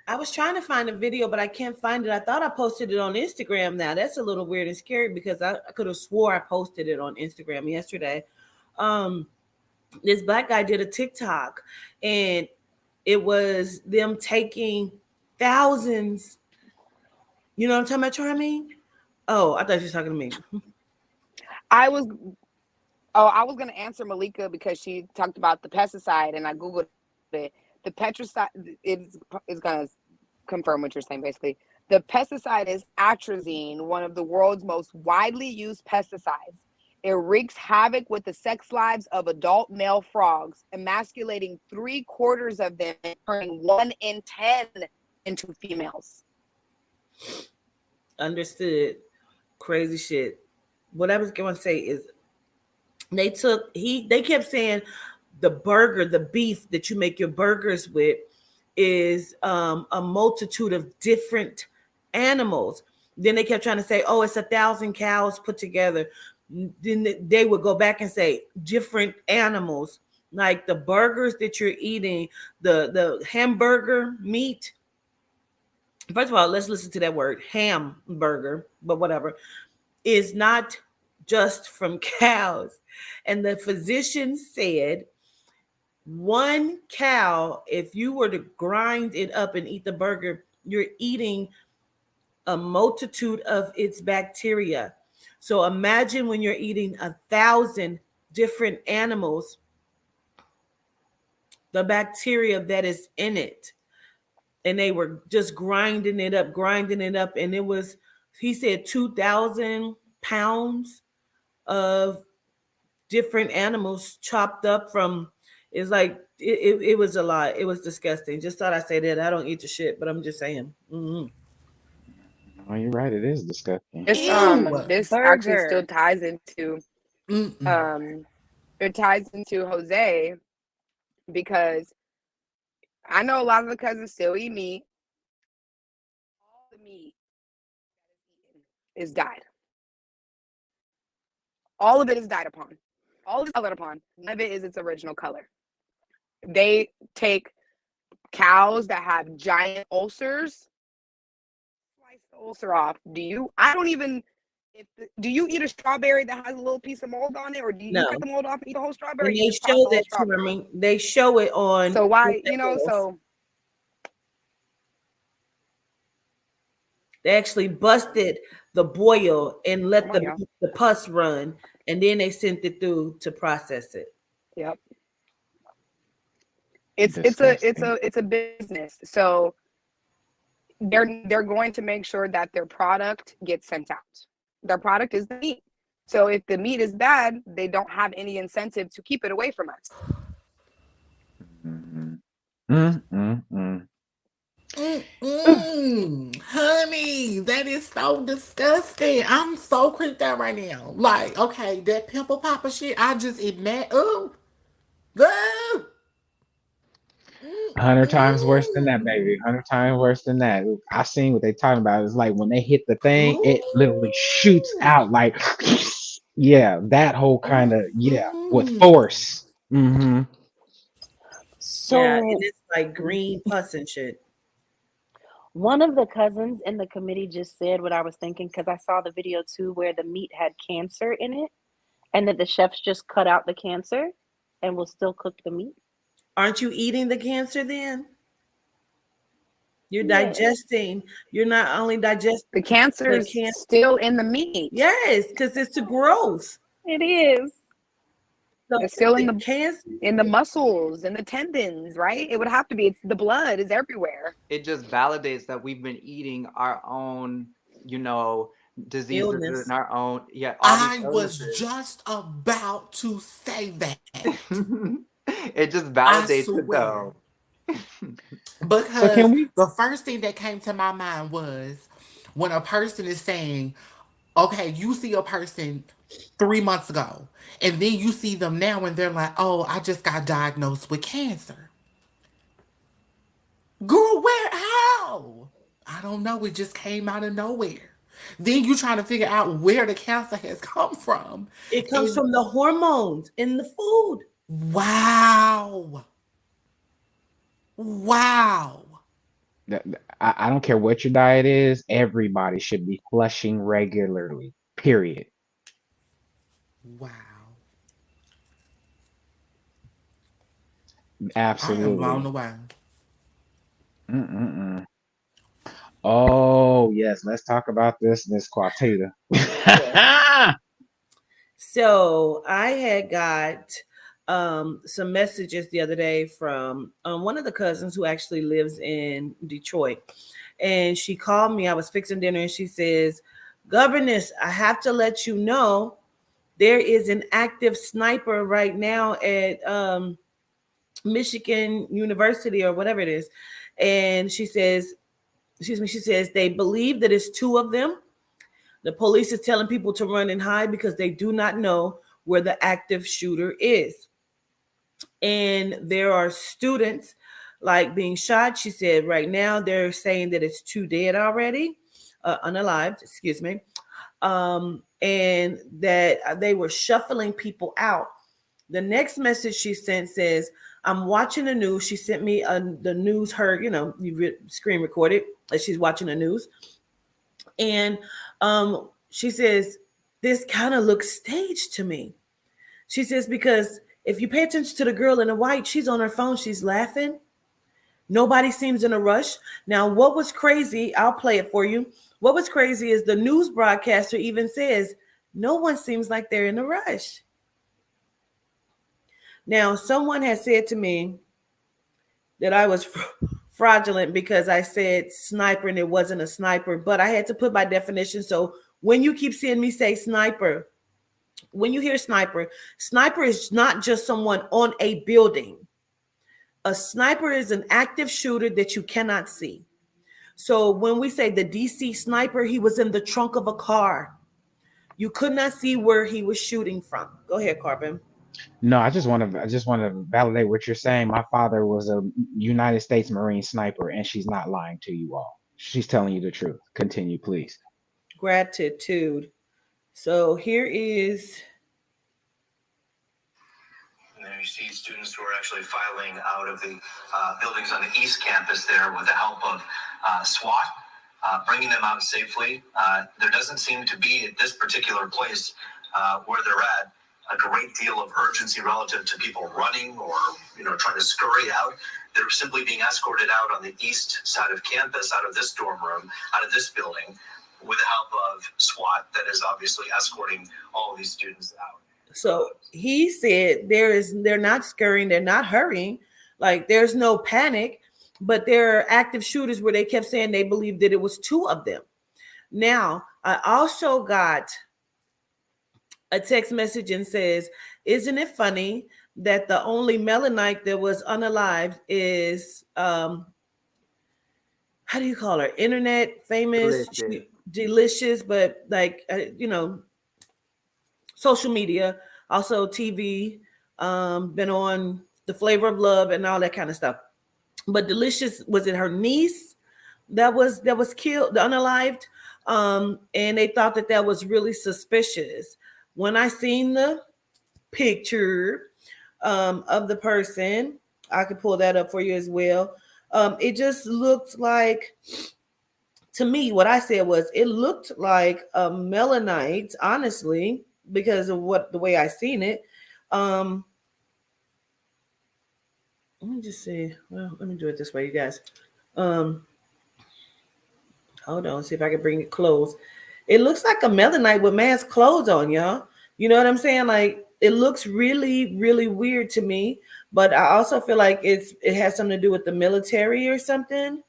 I was trying to find a video, but I can't find it. I thought I posted it on Instagram. Now that's a little weird and scary because I could have swore I posted it on Instagram yesterday. This black guy did a TikTok, and it was them taking thousands. You know what I'm talking about, Charmy? Oh, I thought you were talking to me. I was going to answer Malika because she talked about the pesticide, and I Googled it. The pesticide is going to confirm what you're saying, basically. The pesticide is atrazine, one of the world's most widely used pesticides. It wreaks havoc with the sex lives of adult male frogs, emasculating 3/4 of them, turning 1 in 10 into females. Understood. Crazy shit. What I was going to say is they kept saying the beef that you make your burgers with is a multitude of different animals. Then they kept trying to say, oh, it's 1,000 cows put together. Then they would go back and say different animals, like the burgers that you're eating, the hamburger meat. First of all, let's listen to that word, hamburger, but whatever, is not just from cows. And the physician said 1 cow, if you were to grind it up and eat the burger, you're eating a multitude of its bacteria. So imagine when you're eating 1,000 different animals, the bacteria that is in it. And they were just grinding it up. And it was, he said, 2,000 pounds of different animals chopped up from, it's like, it was a lot. It was disgusting. Just thought I'd say that. I don't eat the shit, but I'm just saying. Mm-hmm. Oh, you're right. It is disgusting. This actually still Burger. ties into it ties into Jose, because I know a lot of the cousins still eat meat. All the meat is dyed. All of it is dyed upon. All is colored upon. None of it is its original color. They take cows that have giant ulcers, slice the ulcer off. Do you eat a strawberry that has a little piece of mold on it, or do you cut the mold off and eat the whole strawberry? And You they just pop show the whole that strawberry. to me. They show it on. So why, so they actually busted the boil and let the pus run, and then they sent it through to process it. Yep. It's a business. So they're going to make sure that their product gets sent out. Their product is the meat. So if the meat is bad, they don't have any incentive to keep it away from us. Honey, that is so disgusting. I'm so creeped out right now. Like, okay, that pimple popper shit, I just imagine. Ooh. 100 times worse than that, baby. 100 times worse than that. I seen what they talking about. It's like when they hit the thing, it literally shoots out like, yeah, that whole kind of, with force. Mm-hmm. So yeah, and it's like green pus and shit. One of the cousins in the committee just said what I was thinking, because I saw the video too where the meat had cancer in it, and that the chefs just cut out the cancer and will still cook the meat. Aren't you eating the cancer then? You're Yes. digesting. You're not only digesting The cancer's still in the meat. Yes, because it's the growth. It is. So It's still in the the cancer. muscles and the tendons, right? It would have to be. It's the blood is everywhere. It just validates that we've been eating our own, diseases Illness. and our own, all these I was illnesses. just about to say that. It just I validates it swear. though. Because So can we? the first thing that came to my mind was when a person is saying, okay, you see a person 3 months ago, and then you see them now and they're like, oh, I just got diagnosed with cancer. Girl, where? How? I don't know. It just came out of nowhere. Then you trying to figure out where the cancer has come from. It comes And from the hormones in the food. wow. Wow. I don't care what your diet is. Everybody should be flushing regularly. Period. Wow. I am blown Absolutely. away. Mm-mm-mm. Oh yes, let's talk about this Quatita. So I had got some messages the other day from one of the cousins who actually lives in Detroit. And she called me. I was fixing dinner and she says, Governess, I have to let you know there is an active sniper right now at Michigan University or whatever it is. And she says, she says they believe that it's two of them. The police is telling people to run and hide because they do not know where the active shooter is. And there are students like being shot. She said right now they're saying that it's two dead already, unalived, excuse me. And that they were shuffling people out. The next message she sent says, I'm watching the news. She sent me the news, screen recorded as she's watching the news. And she says, this kind of looks staged to me. She says, because if you pay attention to the girl in the white, she's on her phone, she's laughing. Nobody seems in a rush. Now, what was crazy, I'll play it for you. What was crazy is the news broadcaster even says, no one seems like they're in a rush. Now, someone has said to me that I was fraudulent because I said sniper and it wasn't a sniper, but I had to put my definition. So when you keep seeing me say sniper, when you hear sniper, sniper is not just someone on a building. A sniper is an active shooter that you cannot see. So when we say the DC sniper, he was in the trunk of a car. You could not see where he was shooting from. Go ahead, Carbon. No, I just want to validate what you're saying. My father was a United States Marine sniper, and she's not lying to you all. She's telling you the truth. Continue, please. Gratitude. So here is. And then you see students who are actually filing out of the buildings on the East Campus there with the help of SWAT, bringing them out safely. There doesn't seem to be at this particular place where they're at a great deal of urgency relative to people running or trying to scurry out. They're simply being escorted out on the east side of campus, out of this dorm room, out of this building, with the help of SWAT that is obviously escorting all of these students out. So he said they're not scurrying, they're not hurrying, like there's no panic, but there are active shooters where they kept saying they believed that it was two of them. Now, I also got a text message and says, isn't it funny that the only Melanite that was unalived is how do you call her? Internet famous, delicious, but like social media, also TV, been on The Flavor of Love and all that kind of stuff. But Delicious, was it her niece that was killed, the unalived? And they thought that was really suspicious. When I seen the picture of the person, I could pull that up for you as well. It just looked like, to me, what I said was it looked like a Melanite, honestly, because of the way I seen it. Let me just see. Well, let me do it this way, you guys. Hold on, see if I can bring it close. It looks like a melanite with man's clothes on, y'all. You know what I'm saying? Like it looks really, really weird to me. But I also feel like it has something to do with the military or something,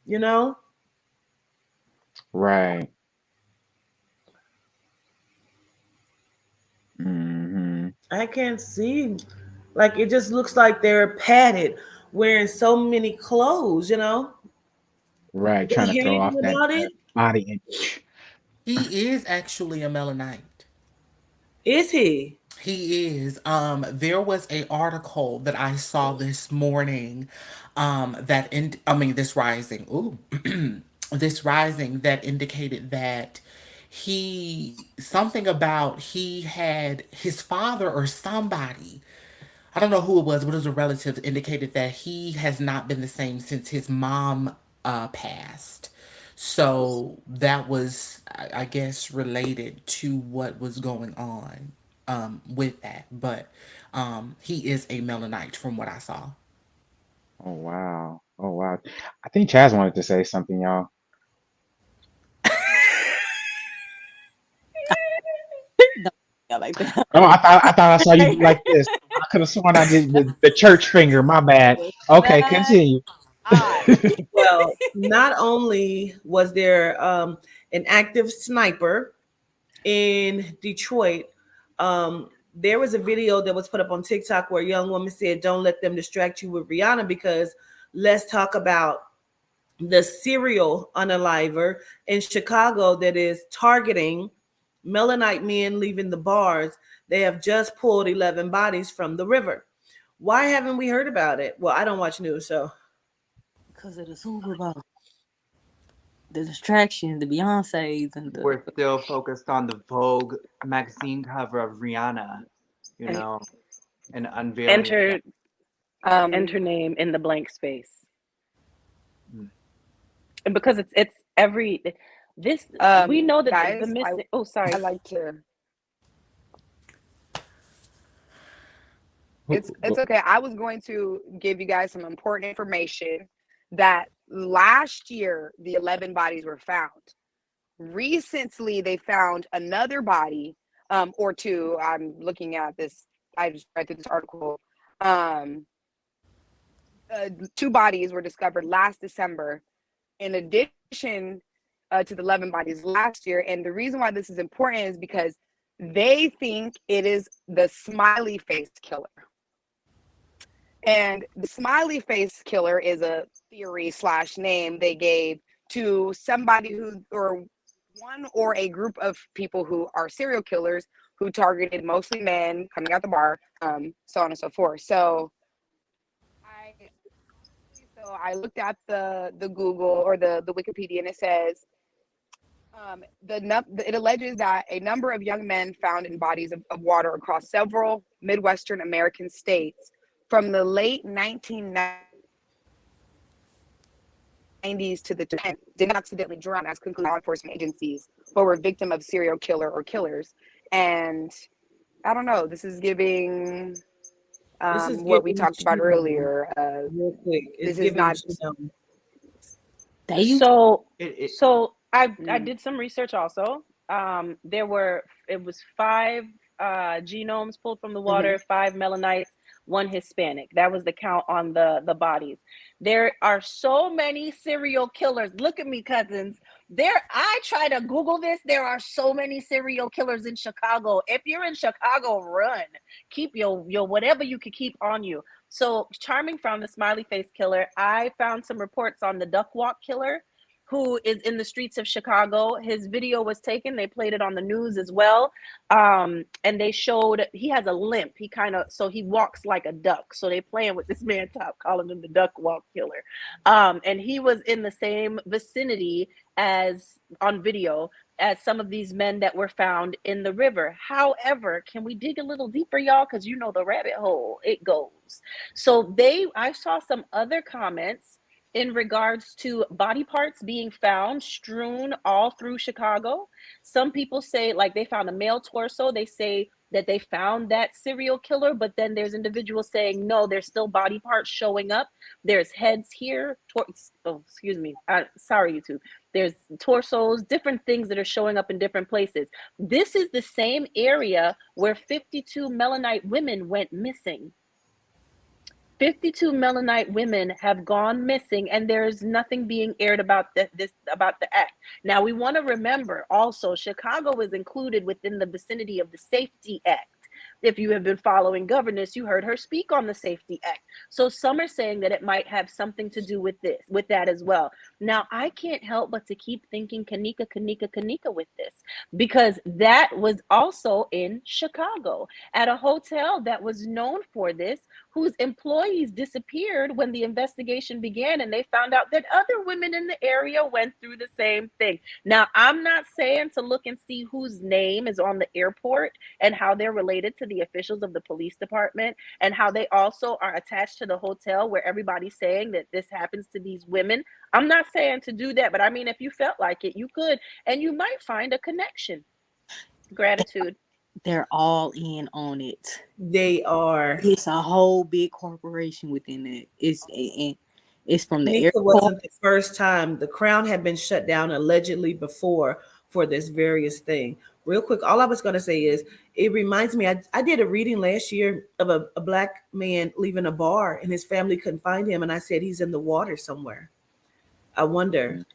you know? Right. Hmm. I can't see. Like it just looks like they're padded, wearing so many clothes, you know? Right. Did I Trying to hear throw off anything that about it? body image. He is actually a Melanite. Is he? He is. There was a article that I saw this morning, this rising. Ooh, this rising that indicated that something about he had his father or somebody. I don't know who it was, but it was a relative indicated that he has not been the same since his mom passed. So that was, I guess, related to what was going on with that. But he is a Melaninite from what I saw. Oh wow. Oh wow. I think Chaz wanted to say something, y'all. Don't yeah, like that. Oh, I thought I saw you do like this. I could have sworn I did the church finger. My bad. Okay, What? continue. Ah, Well, not only was there an active sniper in Detroit, there was a video that was put up on TikTok where a young woman said, "Don't let them distract you with Rihanna because let's talk about the serial unaliver in Chicago that is targeting Melanite men leaving the bars. They have just pulled 11 bodies from the river. Why haven't we heard about it? Well, I don't watch news, so because of the Super Bowl, the distractions, the Beyonces, and the We're still focused on the Vogue magazine cover of Rihanna, you And know, and unveiling Enter um, enter name in the blank space. Mm. And because it's every this we know that the guys, missing oh I sorry. like to. Who- It's okay. I was going to give you guys some important information that last year the 11 bodies were found. Recently, they found another body, or two. I'm looking at this. I just read through this article. Um, Two bodies were discovered last December, in addition to the 11 bodies last year. And the reason why this is important is because they think it is the smiley face killer. And the smiley face killer is a theory slash name they gave to somebody who, or one or a group of people who are serial killers who targeted mostly men coming out the bar, so on and so forth. I I looked at the Google or the Wikipedia, and it says it alleges that a number of young men found in bodies of water across several Midwestern American states from the late 1990s to the 2010s did not accidentally drown as concluded law enforcement agencies, but were victim of serial killer or killers. And I don't know, this is giving this is what we giving talked about Shalom earlier. real quick. It's This is giving not. Shalom. they used. So It so I Mm, did some research also. It was five genomes pulled from the mm-hmm. water, five melanites, one Hispanic. That was the count on the bodies. There are so many serial killers. Look at me, cousins. I try to Google this. There are so many serial killers in Chicago. If you're in Chicago, run. Keep your whatever you can keep on you. So Charming found the smiley face killer. I found some reports on the duck walk killer who is in the streets of Chicago. His video was taken. They played it on the news as well. And they showed he has a limp. So he walks like a duck. So they playing with this man top, calling him the duck walk killer. And he was in the same vicinity as on video as some of these men that were found in the river. However, can we dig a little deeper, y'all? Because you know the rabbit hole, it goes. So I saw some other comments in regards to body parts being found strewn all through Chicago. Some people say, like, they found a male torso. They say that they found that serial killer, but then there's individuals saying, no, there's still body parts showing up. There's heads here. Excuse me. Sorry, YouTube. there's torsos, different things that are showing up in different places. This is the same area where 52 Mennonite women went missing. 52 Mennonite women have gone missing, and there's nothing being aired about about the act. Now, we want to remember also, Chicago is included within the vicinity of the Safety Act. If you have been following governess, you heard her speak on the Safety Act. So some are saying that it might have something to do with that as well. Now, I can't help but to keep thinking Kanika with this, because that was also in Chicago at a hotel that was known for this, whose employees disappeared when the investigation began, and they found out that other women in the area went through the same thing. Now, I'm not saying to look and see whose name is on the airport and how they're related to the officials of the police department, and how they also are attached to the hotel where everybody's saying that this happens to these women. I'm not saying to do that, but I mean, if you felt like it, you could, and you might find a connection. Gratitude. They're all in on it. They are. It's a whole big corporation within it. It's from the Nika airport. wasn't the first time. The Crown had been shut down allegedly before for this various thing. Real quick, all I was going to say is it reminds me, I did a reading last year of a black man leaving a bar and his family couldn't find him. And I said, he's in the water somewhere. I wonder.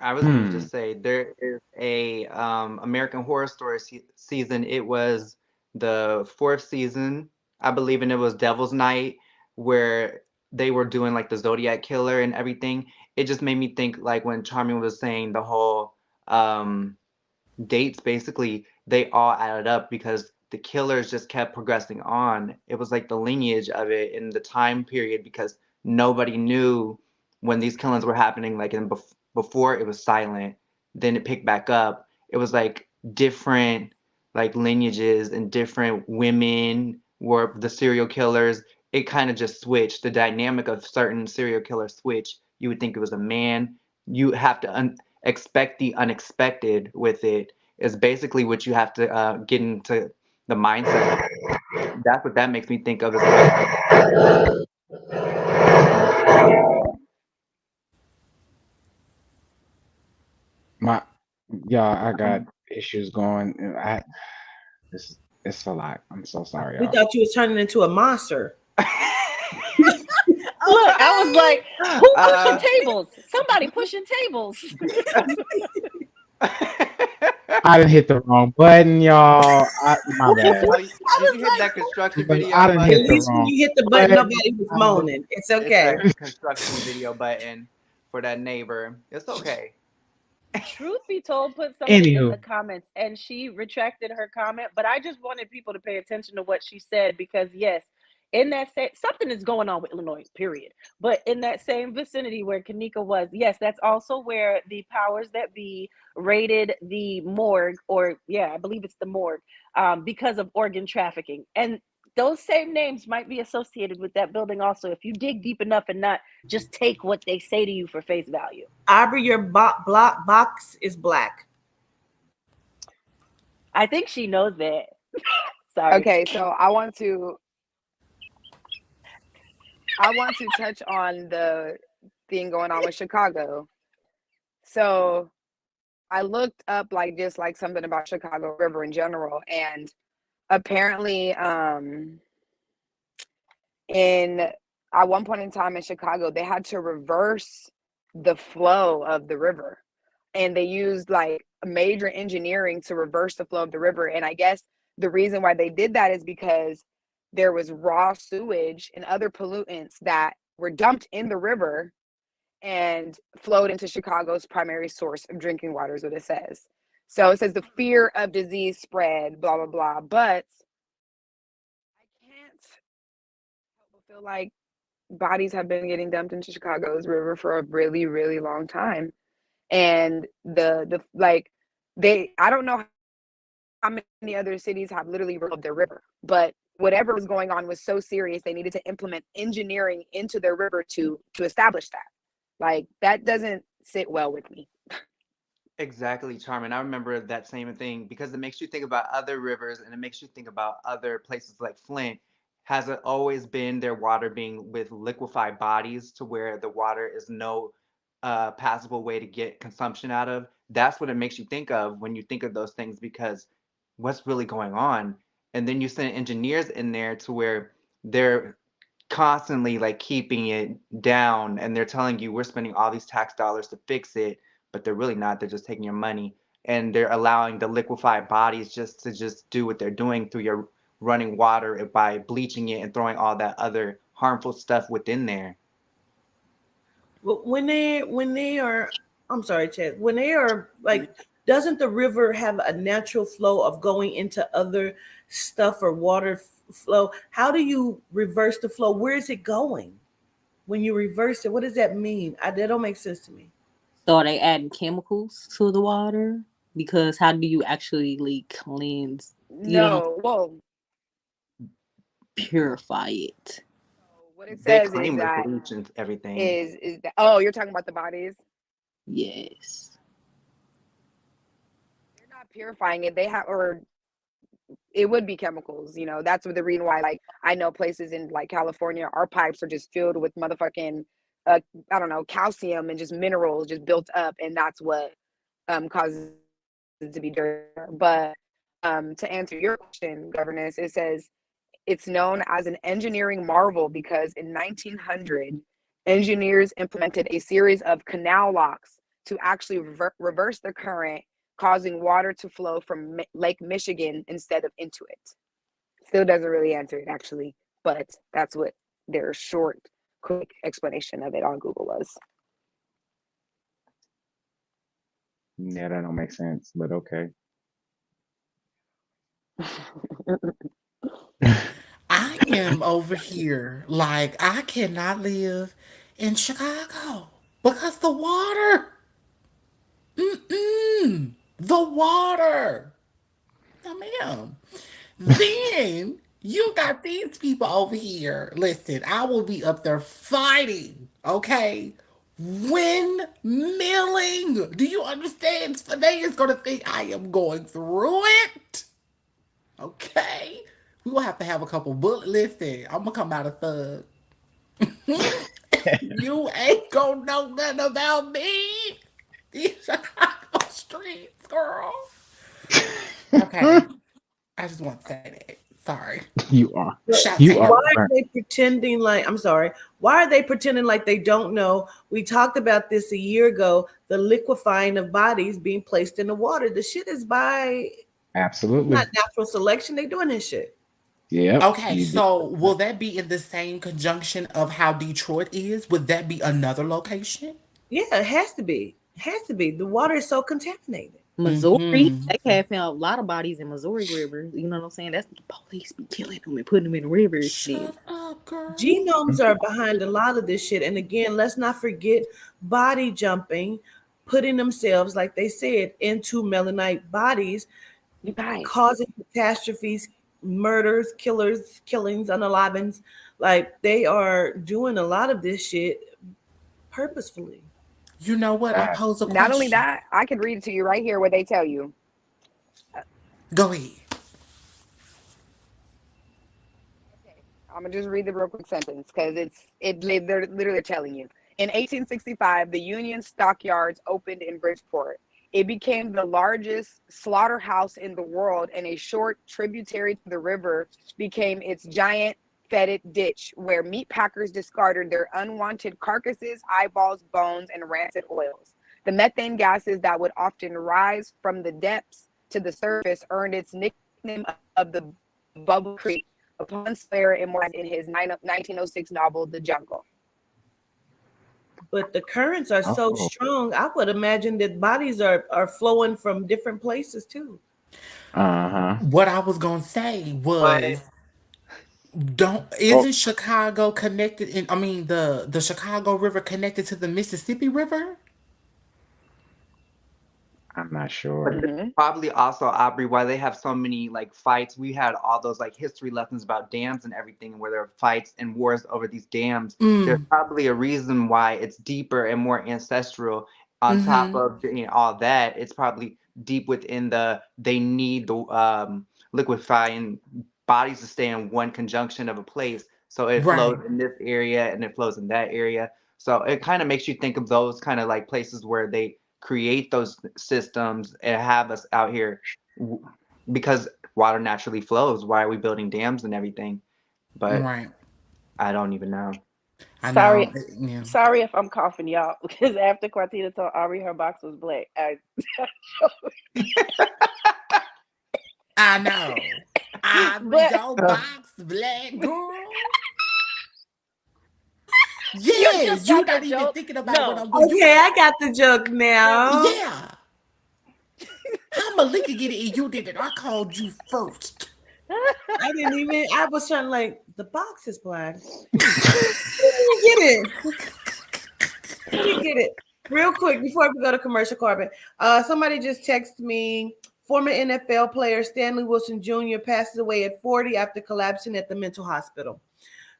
I was going to just say there is a American Horror Story season. It was the 4th season, I believe, and it was Devil's Night, where they were doing like the Zodiac killer and everything. It just made me think, like when Charmin was saying the whole dates, basically they all added up because the killers just kept progressing on. It was like the lineage of it in the time period, because nobody knew when these killings were happening. Like before it was silent, then it picked back up. It was like different like lineages, and different women were the serial killers. It kind of just switched. The dynamic of certain serial killers switched. You would think it was a man. You have to expect the unexpected with it, is basically what you have to get into the mindset. That's what that makes me think of as well. I got issues going. It's a lot. I'm so sorry, We y'all. thought you was turning into a monster. Look, I was like, who pushing tables? Somebody pushing tables. I didn't hit the wrong button, y'all. My bad. Did you hit that construction video I didn't hit At the least when wrong you hit the button, nobody was moaning. It's okay. It's that construction video button for that neighbor. It's okay. Truth be told, put something in Anywho. the comments, and she retracted her comment, but I just wanted people to pay attention to what she said, because yes, in that same, something is going on with Illinois, period. But in that same vicinity where Kanika was, yes, that's also where the powers that be raided the morgue, or yeah, I believe it's the morgue, because of organ trafficking. And those same names might be associated with that building also, if you dig deep enough and not just take what they say to you for face value. Aubrey, your box is black. I think she knows that. Sorry. Okay, so I want to touch on the thing going on with Chicago. So I looked up just something about Chicago River in general, and apparently at one point in time in Chicago, they had to reverse the flow of the river, and they used major engineering to reverse the flow of the river. And I guess the reason why they did that is because there was raw sewage and other pollutants that were dumped in the river and flowed into Chicago's primary source of drinking water, is what it says. So it says the fear of disease spread, blah, blah, blah. But I can't help but feel like bodies have been getting dumped into Chicago's river for a really, really long time. And I don't know how many other cities have literally removed their river, but whatever was going on was so serious, they needed to implement engineering into their river to establish that. That doesn't sit well with me. Exactly, Charmin. I remember that same thing, because it makes you think about other rivers, and it makes you think about other places like Flint. Has it always been their water being with liquefied bodies, to where the water is no passable way to get consumption out of. That's what it makes you think of when you think of those things, because what's really going on? And then you send engineers in there to where they're constantly like keeping it down, and they're telling you we're spending all these tax dollars to fix it, but they're really not. They're just taking your money, and they're allowing the liquefied bodies just do what they're doing through your running water by bleaching it and throwing all that other harmful stuff within there. But when they are, I'm sorry, Chad, when they are like, doesn't the river have a natural flow of going into other stuff or water flow? How do you reverse the flow? Where is it going? When you reverse it, what does that mean? That don't make sense to me. So are they adding chemicals to the water? Because how do you actually cleanse? You know, No, well, purify it. what it They says is claim with that bleach and everything. is that, oh, you're talking about the bodies? Yes. They're not purifying it. They have, or it would be chemicals. That's the reason why. Like, I know places in like California, our pipes are just filled with motherfucking, I don't know, calcium and just minerals just built up, and that's what causes it to be dirty. But to answer your question, governess, it says it's known as an engineering marvel because in 1900, engineers implemented a series of canal locks to actually reverse the current, causing water to flow from Lake Michigan instead of into it. Still doesn't really answer it, actually, but that's what their short, quick explanation of it on Google was. Yeah, that don't make sense, but okay. I am over here like I cannot live in Chicago because the water. Mm-mm. The water. No, ma'am. Then you got these people over here. Listen, I will be up there fighting, okay? Windmilling. Do you understand? Spade is going to think I am going through it. Okay? We will have to have a couple bullet. Listen, I'm going to come out a thug. You ain't going to know nothing about me. These Chicago streets, girl. Okay. I just want to say that. Sorry. You are. Shout You Why are out. are burnt. they pretending like, I'm sorry, why are they pretending like they don't know? We talked about this a year ago, the liquefying of bodies being placed in the water. The shit is by, it's not Absolutely. natural selection. They doing this shit. Yep. Okay, You did. so will that be in the same conjunction of how Detroit is? Would that be another location? Yeah, it has to be. It has to be. The water is so contaminated. Missouri, Mm-hmm. they have found a lot of bodies in Missouri River. You know what I'm saying? That's the police be killing them and putting them in the river and shit. Shut up, girl. Genomes are behind a lot of this shit. And again, let's not forget body jumping, putting themselves, like they said, into melanite bodies, You guys, causing catastrophes, murders, killings, unalivings. Like they are doing a lot of this shit purposefully. You know what? I pose a not only question. that, I could read it to you right here where they tell you. Go ahead. Okay, I'm gonna just read the real quick sentence because they're literally telling you. In 1865, the Union Stockyards opened in Bridgeport. It became the largest slaughterhouse in the world, and a short tributary to the river became its giant fetid ditch where meat packers discarded their unwanted carcasses, eyeballs, bones, and rancid oils. The methane gases that would often rise from the depths to the surface earned its nickname of the Bubble Creek upon Slayer immortalized in his 1906 novel, The Jungle. But the currents are so Oh. strong, I would imagine that bodies are flowing from different places too. Uh-huh. What I was gonna say But was, don't Oh, isn't Chicago connected in, I mean, the Chicago River connected to the Mississippi River? I'm not But sure. this is probably also, Aubrey, why they have so many like fights. We had all those like history lessons about dams and everything, where there are fights and wars over these dams. There's Mm. probably a reason why it's deeper and more ancestral. On top Mm-hmm. of all that, it's probably deep within they need the liquefying bodies to stay in one conjunction of a place. So it Right. flows in this area and it flows in that area. So it kind of makes you think of those kind of like places where they create those systems and have us out here because water naturally flows. Why are we building dams and everything? But Right. I don't even know. I know. Sorry, Yeah. sorry if I'm coughing, y'all, because after Quartina told Ari her box was black, I know. Ivory, but your box, black girl. you just Yes, got you're the not even joke. thinking about what No, I'm doing. Okay, I got the joke now. Yeah. How Malika get it and you did it? I called you first. I didn't even. I was trying to like the box is black. Let me get it. Let me get it real quick before we go to commercial. Carbon. Somebody just texted me. Former NFL player Stanley Wilson Jr. passes away at 40 after collapsing at the mental hospital.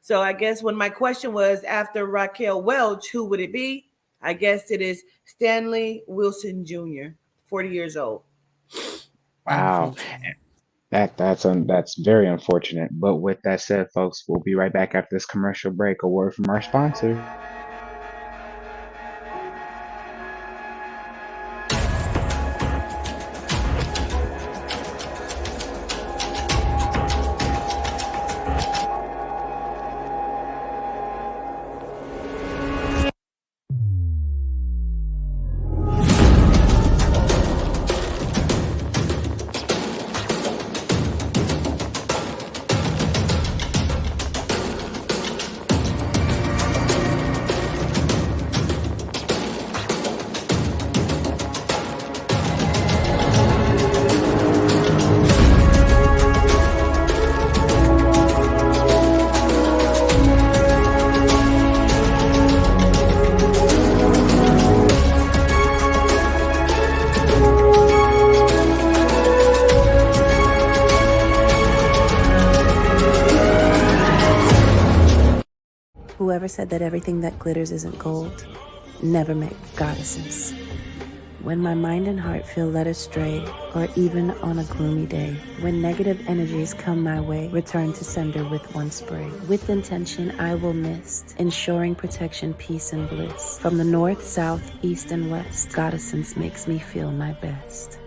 So I guess when my question was after Raquel Welch, who would it be? I guess it is Stanley Wilson Jr., 40 years old. Wow. Unfortunately. That's very unfortunate. But with that said, folks, we'll be right back after this commercial break. A word from our sponsor. Whoever said that everything that glitters isn't gold never met goddesses. When my mind and heart feel led astray, or even on a gloomy day, when negative energies come my way, return to sender with one spray. With intention, I will mist, ensuring protection, peace, and bliss. From the north, south, east, and west, Goddessence makes me feel my best.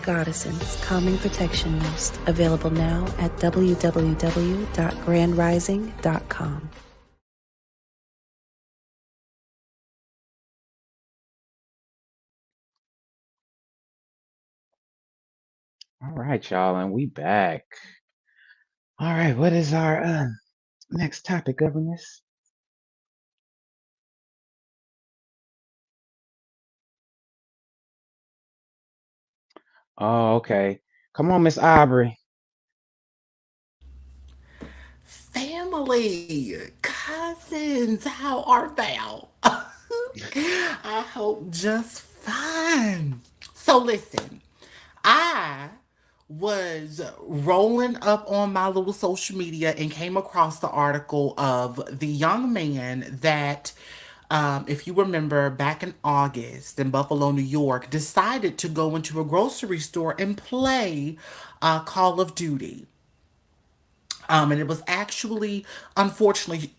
Goddessence Calming Protection Mist, available now at www.grandrising.com. All right, y'all, and we back. All right, what is our next topic, governess? Oh, okay. Come on, Miss Aubrey. Family, cousins, how are thou? I hope just fine. So listen, I was rolling up on my little social media and came across the article of the young man that, if you remember, back in August in Buffalo, New York, decided to go into a grocery store and play Call of Duty. And it was actually, unfortunately,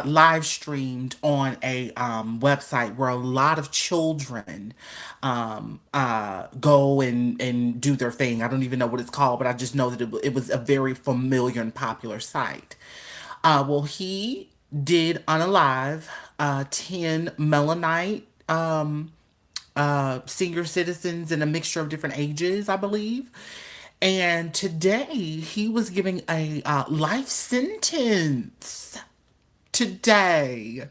live streamed on a website where a lot of children go and do their thing. I don't even know what it's called, but I just know that it was a very familiar and popular site. Well, he did unalive 10 Melanite senior citizens in a mixture of different ages, I believe. And today he was giving a life sentence. Today.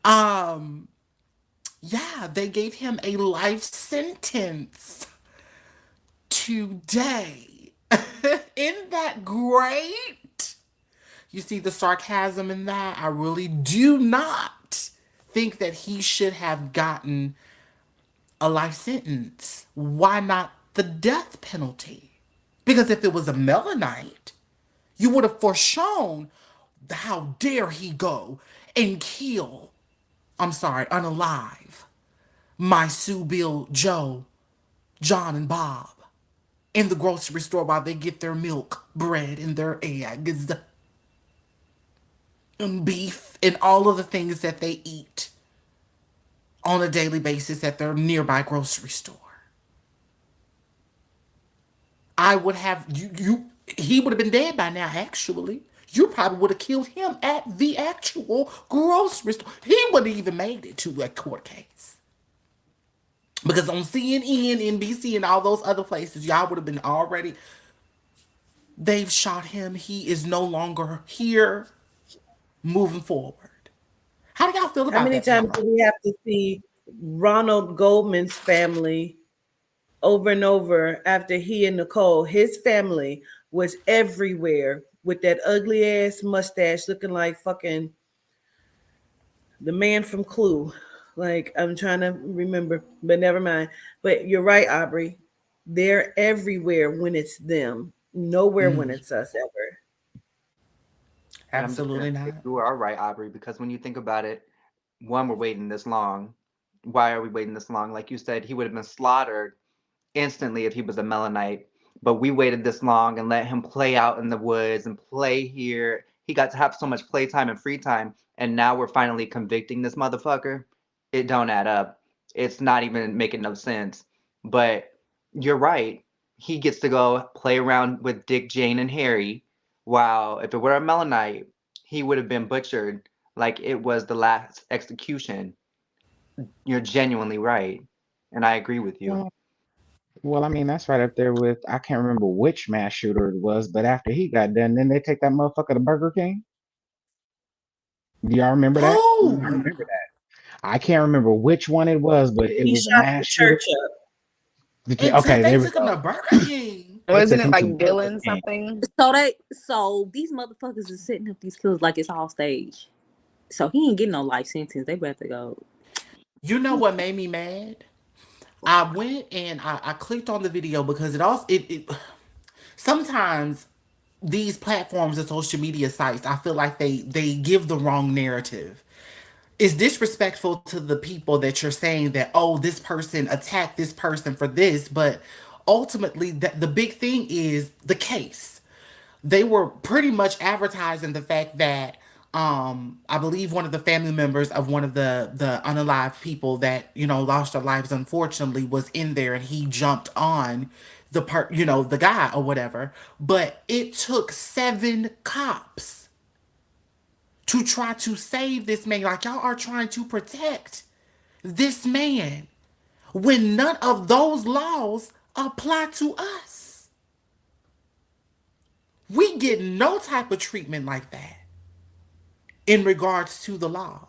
Um, yeah, they gave him a life sentence today. Isn't that great? You see the sarcasm in that? I really do not think that he should have gotten a life sentence. Why not the death penalty? Because if it was a Melanite, you would have foreshown how dare he go and kill, I'm sorry, unalive, my Sue, Bill, Joe, John, and Bob in the grocery store while they get their milk, bread, and their eggs, and beef, and all of the things that they eat on a daily basis at their nearby grocery store. I would have he would have been dead by now, actually. You probably would have killed him at the actual grocery store. He wouldn't have even made it to a court case. Because on CNN, NBC, and all those other places, y'all would have been already. They've shot him. He is no longer here. Moving forward. How do y'all feel How about many that, times Pamela? do we have to see Ronald Goldman's family over and over after he and Nicole? His family was everywhere with that ugly ass mustache looking like fucking the man from Clue. Like, I'm trying to remember, but never mind. But you're right, Aubrey. They're everywhere when it's them, nowhere when it's us ever. And I'm just gonna Absolutely say not. you are right, Aubrey, because when you think about it, one, we're waiting this long. Why are we waiting this long? Like you said, he would have been slaughtered instantly if he was a Melonite. But we waited this long and let him play out in the woods and play here. He got to have so much playtime and free time, and now we're finally convicting this motherfucker. It don't add up. It's not even making no sense. But you're right. He gets to go play around with Dick, Jane, and Harry. While if it were a Melonite, he would have been butchered like it was the last execution. You're genuinely right, and I agree with you. Well, well, I mean, that's right up there with I can't remember which mass shooter it was, but after he got done, then they take that motherfucker to Burger King. Do y'all remember that? Who? I can't remember which one it was, but it He was a shot mass the shooter. church up. Until Okay, they there we took him go. to Burger King. They Wasn't took it him to like Burger Dylan King. something? So these motherfuckers is setting up these killers like it's all stage. So he ain't getting no life sentence. They better to go. You know what made me mad? I went and I clicked on the video because it sometimes these platforms and social media sites, I feel like they give the wrong narrative. It's disrespectful to the people that you're saying that, oh, this person attacked this person for this, but ultimately the big thing is the case. They were pretty much advertising the fact that I believe one of the family members of one of the unalived people that lost their lives unfortunately was in there, and he jumped on the guy or whatever. But it took 7 cops to try to save this man. Like, y'all are trying to protect this man when none of those laws apply to us. We get no type of treatment like that in regards to the law.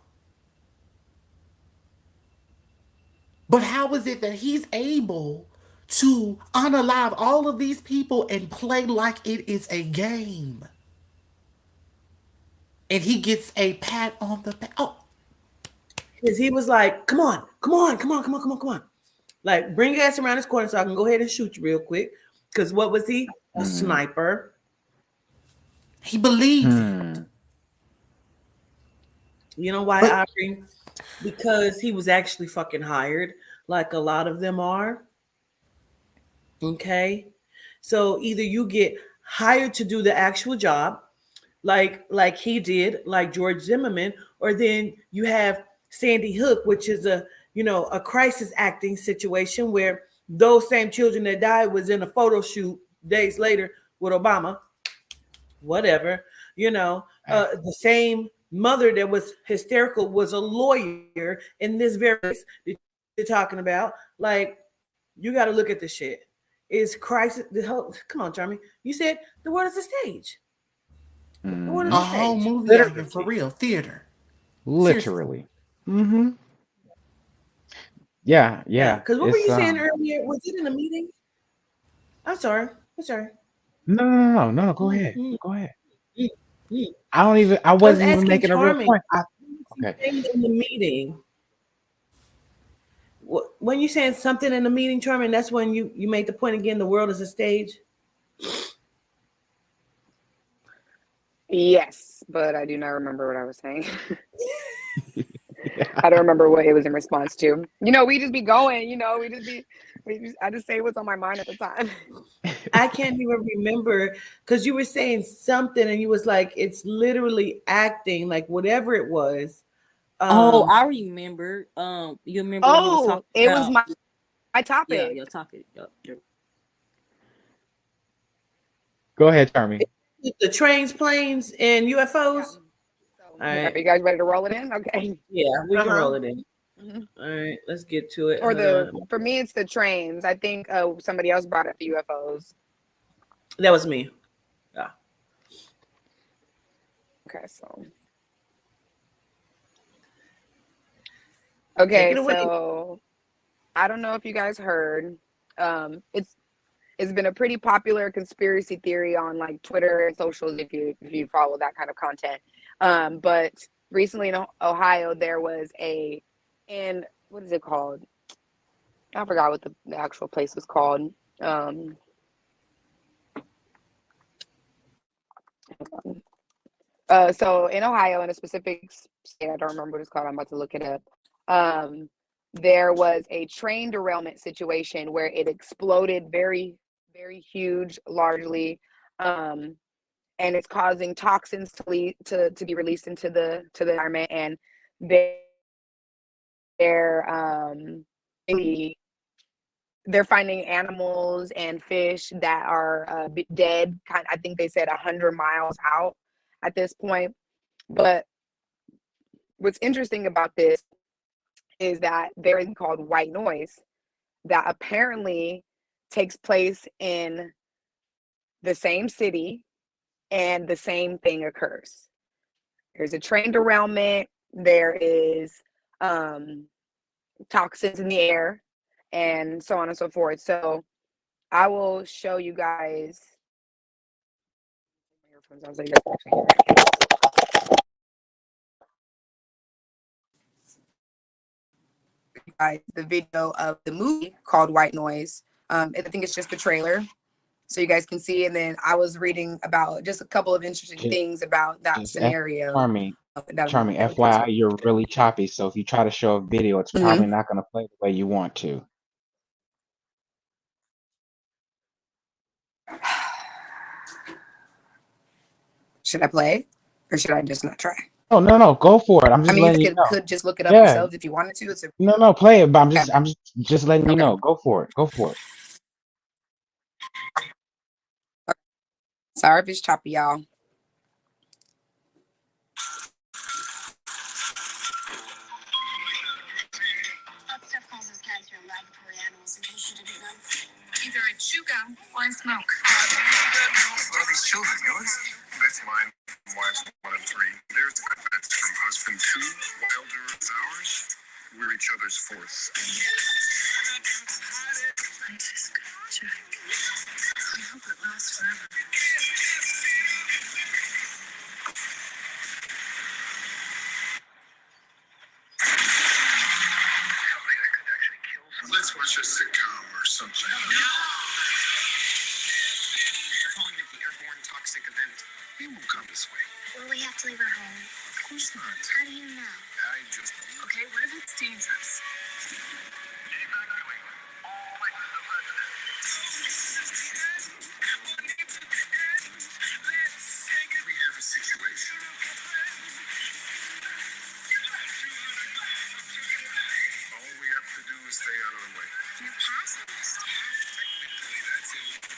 But how is it that he's able to unalive all of these people and play like it is a game? And he gets a pat on the back. Oh, Because he was like, come on, come on, come on, come on, come on, come on. Like, bring your ass around this corner so I can go ahead and shoot you real quick. Because what was he? A sniper. he believed it. You know why, But Aubrey? Because he was actually fucking hired, like a lot of them are. Okay. So either you get hired to do the actual job, like he did, like George Zimmerman, or then you have Sandy Hook, which is a crisis acting situation where those same children that died was in a photo shoot days later with Obama, whatever, the same mother that was hysterical was a lawyer in this very case that you're talking about. Like, you got to look at the shit. Is crisis the whole? Come on, Charmy. You said the world is a stage. The world is a a whole stage. movie out here for Literally. real. Theater. Seriously. Literally. Mm-hmm. Yeah, Yeah. yeah. Because what were It's you saying earlier? Was it in a meeting? I'm sorry. I'm sorry. no. Go ahead. Mm-hmm. Go ahead. Mm-hmm. I I was wasn't even asking making a real Charming. point. Okay. Saying in the meeting. When you saying something in the meeting, Charming, that's when you made the point again. The world is a stage. Yes, but I do not remember what I was saying. I don't remember what it was in response to. We just be going, I just say what's on my mind at the time. I can't even remember because you were saying something and you was like, it's literally acting, like whatever it was. Oh, I remember. You remember when you was talking it about was my topic. your topic. Yep. Go ahead, Charmy. The trains, planes, and UFOs. All Are right. you guys ready to roll it in? Okay. Yeah, we can roll it in. All right, let's get to it. For me, it's the trains. I think somebody else brought up the UFOs. That was me. Yeah. Okay, so. Okay, so I don't know if you guys heard. It's been a pretty popular conspiracy theory on like Twitter and socials if you follow that kind of content. But recently in Ohio there was what is it called? I forgot what the actual place was called. So in Ohio, in a specific state, I don't remember what it's called. I'm about to look it up. There was a train derailment situation where it exploded very, very huge, largely, and it's causing toxins to be released into the environment, and they're finding animals and fish that are dead. I think they said 100 miles out at this point. But what's interesting about this is that there is called white noise that apparently takes place in the same city and the same thing occurs. There's a train derailment, there is toxins in the air, and so on and so forth. So I will show you guys. The video of the movie called White Noise. I think it's just the trailer, so you guys can see. And then I was reading about just a couple of interesting things about that scenario. Charmy, FYI, you're really choppy. So if you try to show a video, it's probably not going to play the way you want to. Should I play, or should I just not try? Oh no, go for it. I'm just letting you know. Could just look it up yourselves if you wanted to. No, play it. But I'm just letting you know. Go for it. Sorry if it's choppy, y'all. Either a chew gum or a smoke. What are these children? Yours? That's mine. Wives 1 and 3. There's that's from husband 2. Wilder is ours. We're each other's fourth. Francisco, Jack. I hope it lasts forever. Let's watch a sitcom or something. Airborne toxic event. We won't come this way. Will we have to leave our home? Of course not. How do you know? I just. Okay, what if it's dangerous? We have a situation. All we have to do is stay out of the way. You're passing us, Dad. Technically, that's illegal.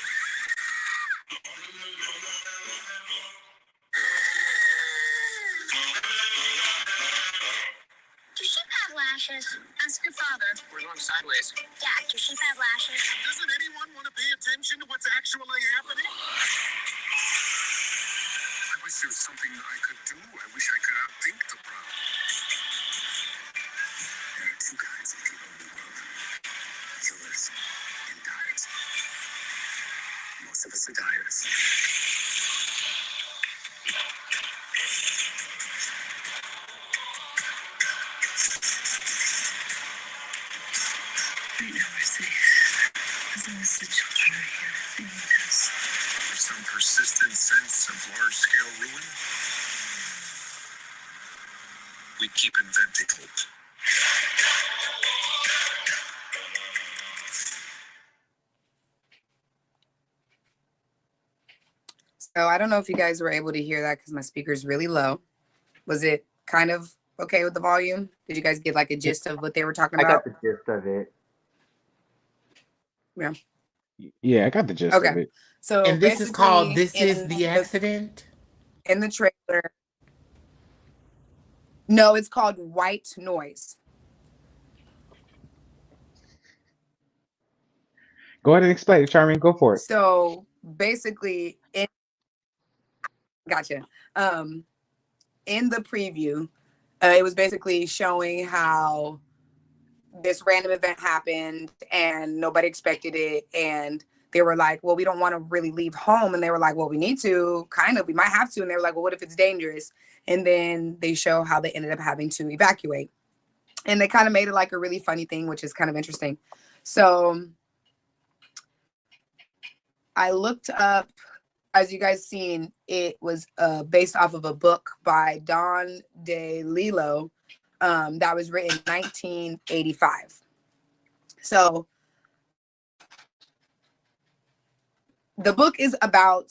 Do sheep have lashes? Ask your father. We're going sideways. Dad, do sheep have lashes? Doesn't anyone want to pay attention to what's actually happening? I wish there was something I could do. I wish I could outthink the problem. There are two kinds of people in the world. Killers and dyers. Most of us are dyers. Right now we're safe. As long as the children are here, they need us. For some persistent sense of large-scale ruin, we keep inventing hope. So I don't know if you guys were able to hear that because my speaker's really low. Was it kind of okay with the volume? Did you guys get like a gist of what they were talking I about? got the gist of it. Yeah. Yeah, I got the gist of Okay. it. So And this is called basically, This Is the Accident? in the trailer, no, it's called White Noise. Go ahead and explain it, Charmaine. Go for it. So basically, gotcha. In the preview, it was basically showing how this random event happened and nobody expected it, and they were like, well, we don't want to really leave home, and they were like, well, we need to, kind of, we might have to, and they were like, well, what if it's dangerous? And then they show how they ended up having to evacuate, and they kind of made it like a really funny thing, which is kind of interesting. So I looked up, as you guys seen, it was based off of a book by Don DeLillo that was written in 1985. So the book is about,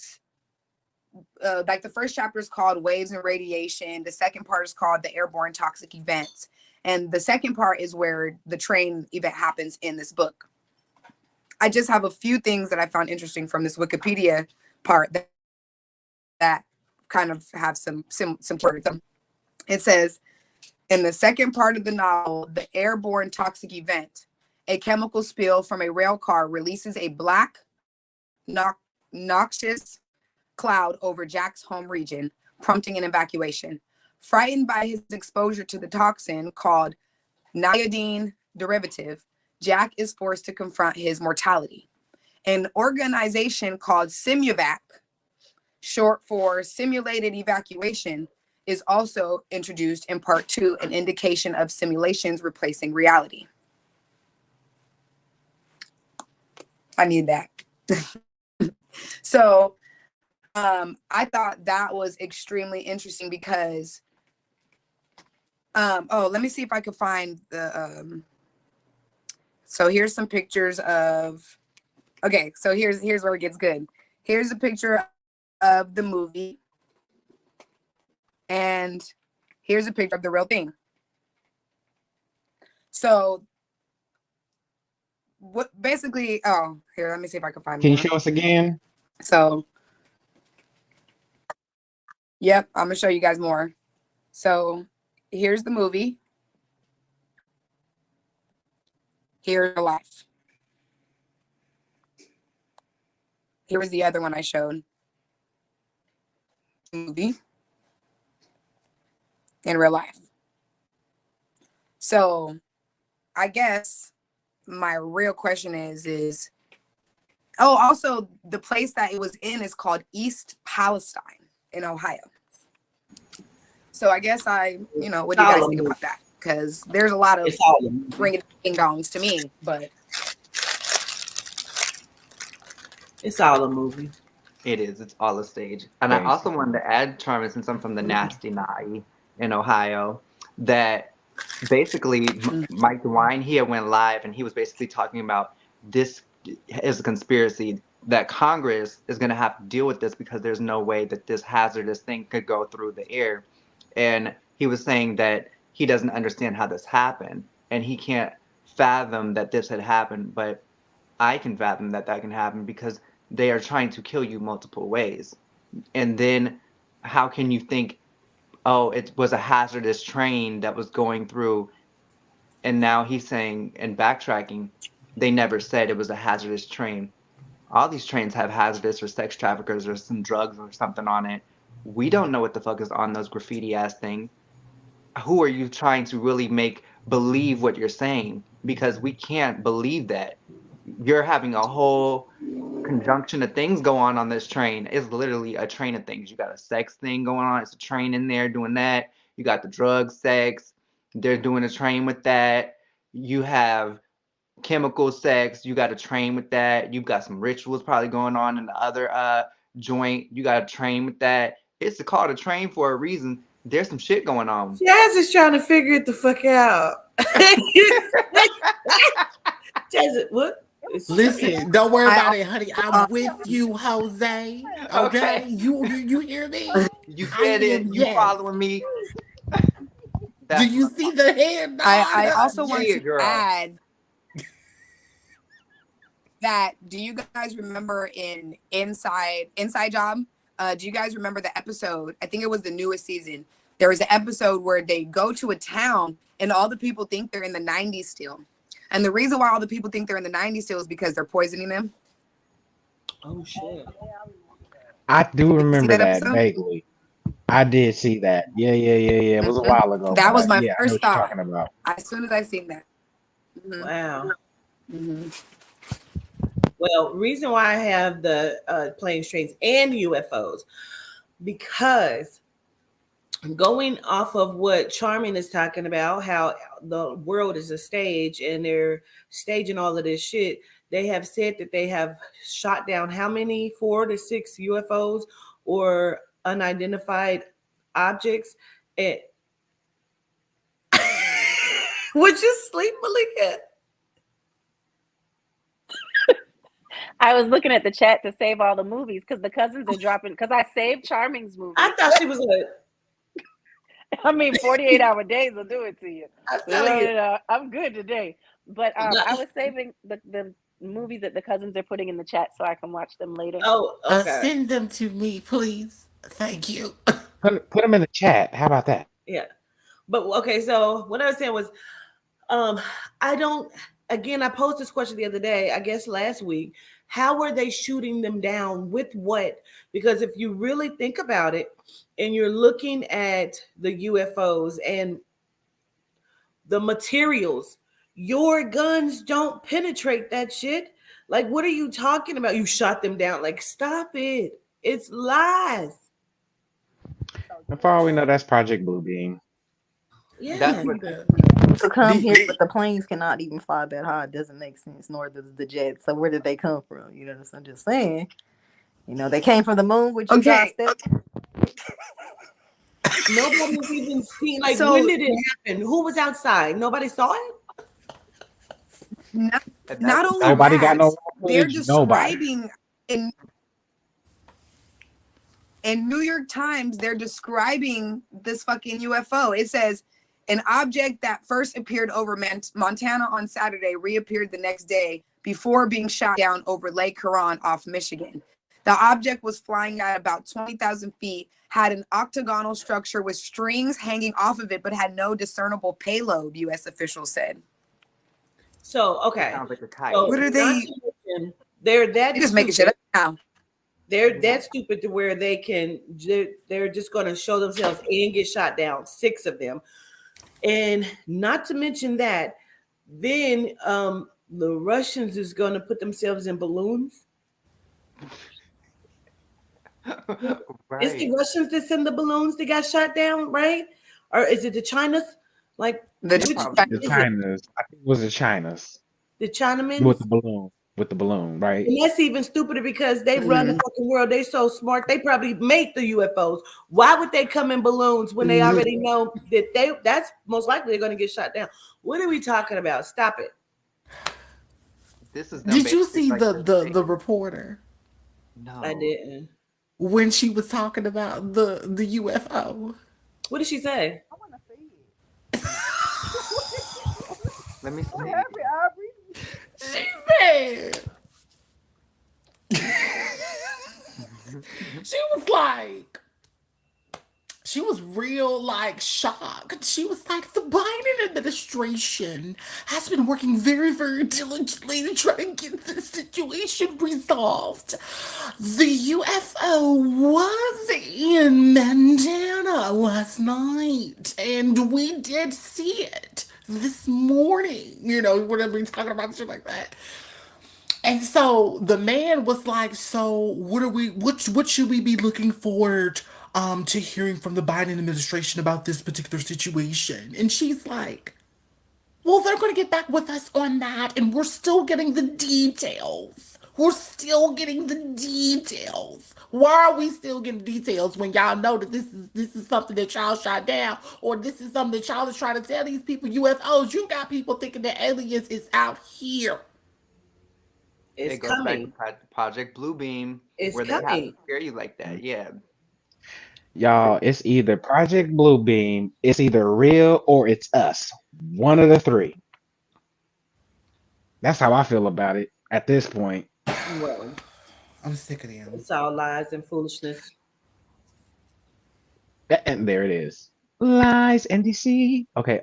like the first chapter is called Waves and Radiation. The second part is called The Airborne Toxic Events. And the second part is where the train event happens in this book. I just have a few things that I found interesting from this Wikipedia part that kind of have some words. It says, in the second part of the novel, The Airborne Toxic Event, a chemical spill from a rail car releases a black, noxious cloud over Jack's home region, prompting an evacuation. Frightened by his exposure to the toxin called niodine derivative, Jack is forced to confront his mortality. An organization called SIMUVAC, short for Simulated Evacuation, is also introduced in part 2, an indication of simulations replacing reality. I need that. So I thought that was extremely interesting because, let me see if I could find the, so here's some pictures of, okay, so here's where it gets good. Here's a picture of the movie, and here's a picture of the real thing. So what basically, oh, here, let me see if I can find Can you more. show us again? So, yep, I'm gonna show you guys more. So here's the movie. Here's the life. Here was the other one I showed. Movie in real life. So I guess my real question is oh, also the place that it was in is called East Palestine in Ohio. So I guess what do you guys think about that? Because there's a lot of ring ding dongs to me, but it's all a movie. It is. It's all a stage. And I also wanted to add, Charmin, since I'm from the Nasty Naughty in Ohio, that basically Mike DeWine, he had went live and he was basically talking about this is a conspiracy, that Congress is going to have to deal with this because there's no way that this hazardous thing could go through the air. And he was saying that he doesn't understand how this happened and he can't fathom that this had happened, but I can fathom that can happen because they are trying to kill you multiple ways. And then how can you think, oh, it was a hazardous train that was going through? And now he's saying, and backtracking, they never said it was a hazardous train. All these trains have hazardous or sex traffickers or some drugs or something on it. We don't know what the fuck is on those graffiti ass things. Who are you trying to really make believe what you're saying? Because we can't believe that. You're having a whole conjunction of things go on this train. It's literally a train of things. You got a sex thing going on. It's a train in there doing that. You got the drug sex. They're doing a train with that. You have chemical sex. You got a train with that. You've got some rituals probably going on in the other joint. You got a train with that. It's called a train for a reason. There's some shit going on. Jazz is trying to figure it the fuck out. Jazz, what? Listen, don't worry about it, honey. I'm with you, Jose. Okay? You hear me? You get it. You following me? Do you see the head nod? I also Yeah, want yeah, to girl. add that, do you guys remember in Inside Job? Do you guys remember the episode? I think it was the newest season. There was an episode where they go to a town and all the people think they're in the 90s still. And the reason why all the people think they're in the 90s still is because they're poisoning them. Oh shit. I do remember that that episode? vaguely. I did see that. Yeah. It was a while ago. That was my I know first what you're thought talking about. as soon as I seen that. Wow. Mm-hmm. Well, reason why I have the planes, trains, and UFOs, because going off of what Charming is talking about, how the world is a stage and they're staging all of this shit. They have said that they have shot down how many? 4 to 6 UFOs or unidentified objects. And would you sleep, Malika? I was looking at the chat to save all the movies because the cousins are dropping. Because I saved Charming's movie. I thought she was I mean, 48-hour days will do it to you. I'm telling you. I'm good today. But I was saving the movies that the cousins are putting in the chat so I can watch them later. Oh, okay. Send them to me, please. Thank you. Put them in the chat. How about that? Yeah. But okay, so what I was saying was, I posed this question the other day, I guess last week. How are they shooting them down? With what? Because if you really think about it, and you're looking at the UFOs and the materials, your guns don't penetrate that shit. Like, what are you talking about? You shot them down. Like, stop it. It's lies. And for all we know, that's Project Bluebeam. Yeah. That's what to come here, but the planes cannot even fly that high. It doesn't make sense, nor does the jets. So where did they come from? You know, I'm just saying. You know, they came from the moon, which you guys said. Nobody's even seen. Like, when did it happen? Who was outside? Nobody saw it. Not only nobody that, got no. they're describing in New York Times. They're describing this fucking UFO. It says an object that first appeared over Montana on Saturday reappeared the next day before being shot down over Lake Huron off Michigan. The object was flying at about 20,000 feet, had an octagonal structure with strings hanging off of it, but had no discernible payload, U.S. officials said. So, okay. Sounds like a kite. So, what are they? They're that Just making shit up now. They're that stupid to where they're just going to show themselves and get shot down, 6 of them. And not to mention that, then the Russians is going to put themselves in balloons. Right. It's the Russians that send the balloons that got shot down, right? Or is it the Chinas? Like the Chinas. I think it was the Chinas. The Chinamen with the balloon, right? And that's even stupider because they run the fucking world. They so smart. They probably make the UFOs. Why would they come in balloons when they already know that that's most likely they're going to get shot down? What are we talking about? Stop it. This is. Did you see the reporter? No, I didn't. When she was talking about the UFO. What did she say? I want to see it. Let me see. What happened, Aubrey? She said. She was like, she was real like shocked. She was like, the Biden administration has been working very, very diligently to try to get this situation resolved. The UFO was in Montana last night, and we did see it this morning. You know, whatever he's talking about, shit like that. And so the man was like, so what should we be looking forward to hearing from the Biden administration about this particular situation? And she's like, well, they're going to get back with us on that, and we're still getting the details. We're still getting the details. Why are we still getting details when y'all know that this is something that y'all shot down, or this is something that y'all is trying to tell these people, UFOs? You got people thinking that aliens is out here. It's it goes coming. back to Project Bluebeam, It's where they have coming. to scare you like that. Yeah. Y'all, it's either Project Bluebeam, it's either real or it's us. One of the three. That's how I feel about it at this point. Well, I'm sick of them. it's all lies and foolishness. And there it is. Lies and deceit. Okay,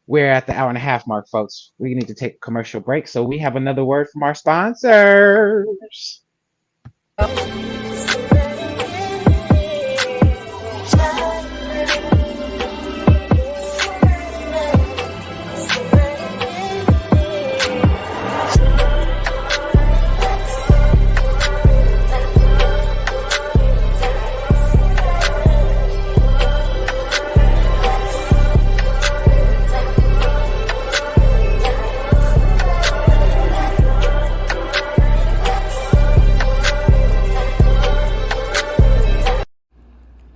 we're at the hour and a half mark, folks. We need to take a commercial break, so we have another word from our sponsors.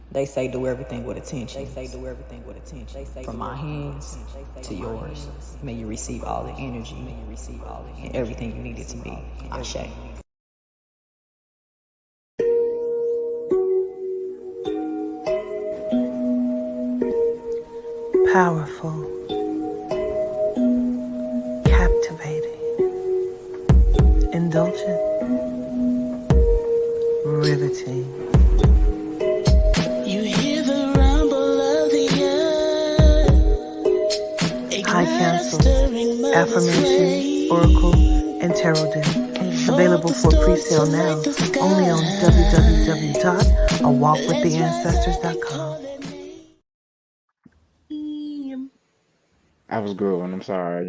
They say do everything with attention. From my hands to yours. May you receive all the energy and everything you need it to be. Ashe. Powerful, captivating, indulgent, riveting. You hear the rumble of the earth. High Council, Affirmation, Oracle, and Tarot deck. Available for pre-sale now only on www.awalkwiththeancestors.com. I was grooving. I'm sorry.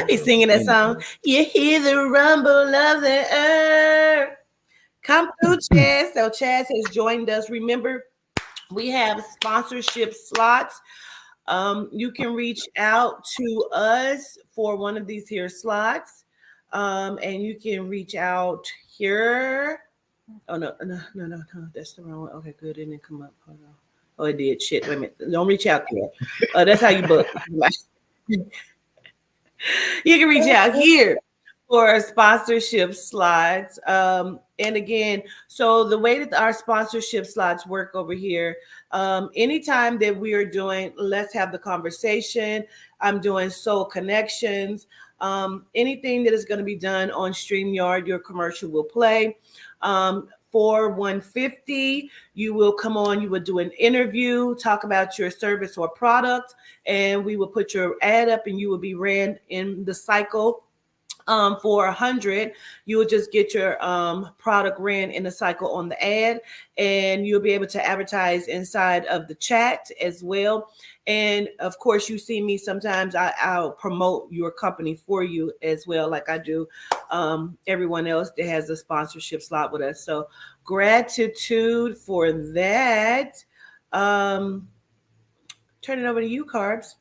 He's singing that song. You hear the rumble of the earth. Come through, Chaz. So Chaz has joined us. Remember, we have sponsorship slots. You can reach out to us for one of these here slots. And you can reach out here. Oh, no. That's the wrong one. Okay, good. It didn't come up. Hold on. Oh, it did. Shit. Wait a minute. Don't reach out there. That's how you book. You can reach out here for sponsorship slots. And again, so the way that our sponsorship slots work over here, anytime that we are doing Let's Have the Conversation, I'm doing Soul Connections, anything that is going to be done on StreamYard, your commercial will play. For 150, you will come on, you will do an interview, talk about your service or product, and we will put your ad up and you will be ran in the cycle. For 100, you will just get your product ran in the cycle on the ad, and you'll be able to advertise inside of the chat as well. And of course, you see me sometimes I'll promote your company for you as well, like I do everyone else that has a sponsorship slot with us. So gratitude for that. Turn it over to you, Carbs.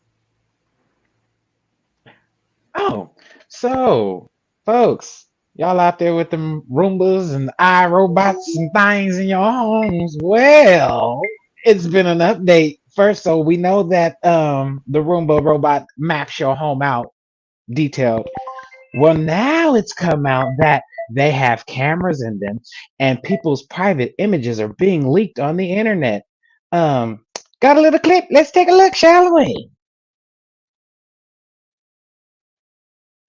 Oh, so folks, y'all out there with them Roombas and iRobots and things in your homes. Well, it's been an update. First, so we know that the Roomba robot maps your home out detailed. Well, now it's come out that they have cameras in them and people's private images are being leaked on the internet. Got a little clip. Let's take a look, shall we?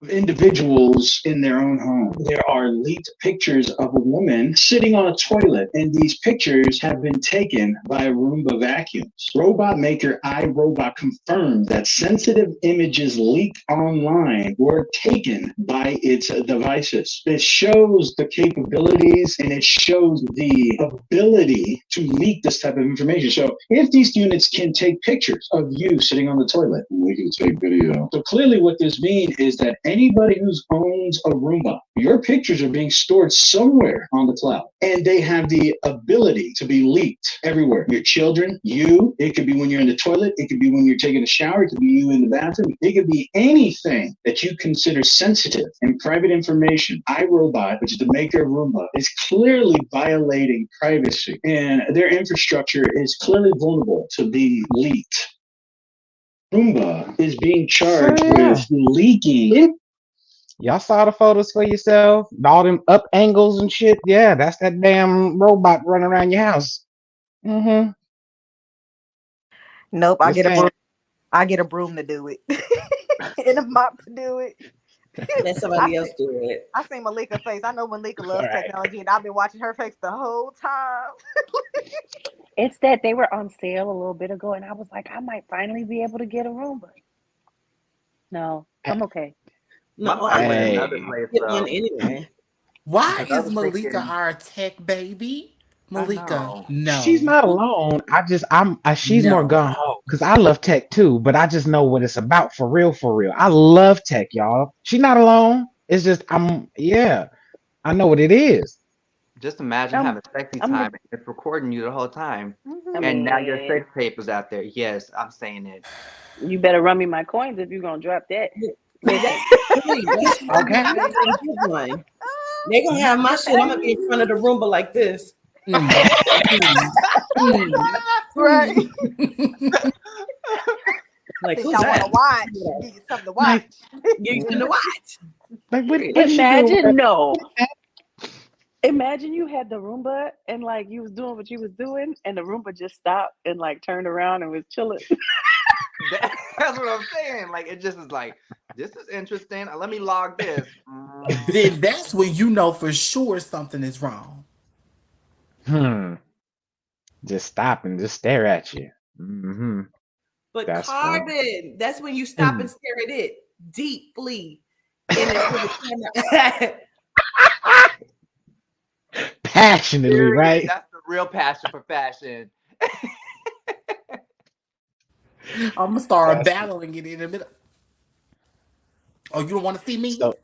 Individuals in their own home. There are leaked pictures of a woman sitting on a toilet, and these pictures have been taken by Roomba vacuums. Robot maker iRobot confirmed that sensitive images leaked online were taken by its devices. It shows the capabilities and it shows the ability to leak this type of information. So if these units can take pictures of you sitting on the toilet, we can take video. So clearly what this means is that anybody who owns a Roomba, your pictures are being stored somewhere on the cloud, and they have the ability to be leaked everywhere. Your children, you, it could be when you're in the toilet, it could be when you're taking a shower, it could be you in the bathroom, it could be anything that you consider sensitive and private information. iRobot, which is the maker of Roomba, is clearly violating privacy, and their infrastructure is clearly vulnerable to being leaked. Roomba is being charged with leaking. Y'all saw the photos for yourself? All them up angles and shit? Yeah, that's that damn robot running around your house. Mm-hmm. Nope, I Just get a saying. broom. I get a broom to do it, and a mop to do it. Let somebody else do it. I seen Malika face. I know Malika All loves right. technology, and I've been watching her face the whole time. It's that they were on sale a little bit ago, and I was like, I might finally be able to get a Roomba. No, I'm okay. No, My mind went I another Hey. place get one though, anyway. Why because I is was Malika thinking, our tech baby? I Malika, know. She's no. not alone. She's more No. gun ho because I love tech too, but I just know what it's about for real, for real. I love tech, y'all. She's not alone. It's just yeah, I know what it is. Just imagine I'm, having sexy I'm, time and it's recording you the whole time, I and now your mean, sex tape is out there. Yes, I'm saying it. you better run me my coins if you're gonna drop that. But Listen, that's why Okay. I'm gonna get one. They're gonna have my shit. I'm gonna be in front of the Roomba like this. Mm. Mm. Mm. Right? Like, Since who's y'all want to that? watch, give you something to watch. Like, Give you something to watch. Period. what she doing with imagine her? no. Imagine you had the Roomba and like you was doing what you was doing, and the Roomba just stopped and like turned around and was chilling. That's what I'm saying. Like it just is like, this is interesting. Let me log this. Then that's when you know for sure something is wrong. Hmm. Just stop and just stare at you. Hmm. But That's funny. carbon, that's when you stop and stare at it deeply in this little camera. Passionately, Period. right? That's the real passion for fashion. I'm gonna start That's battling it in a minute. Oh, you don't want to see me? so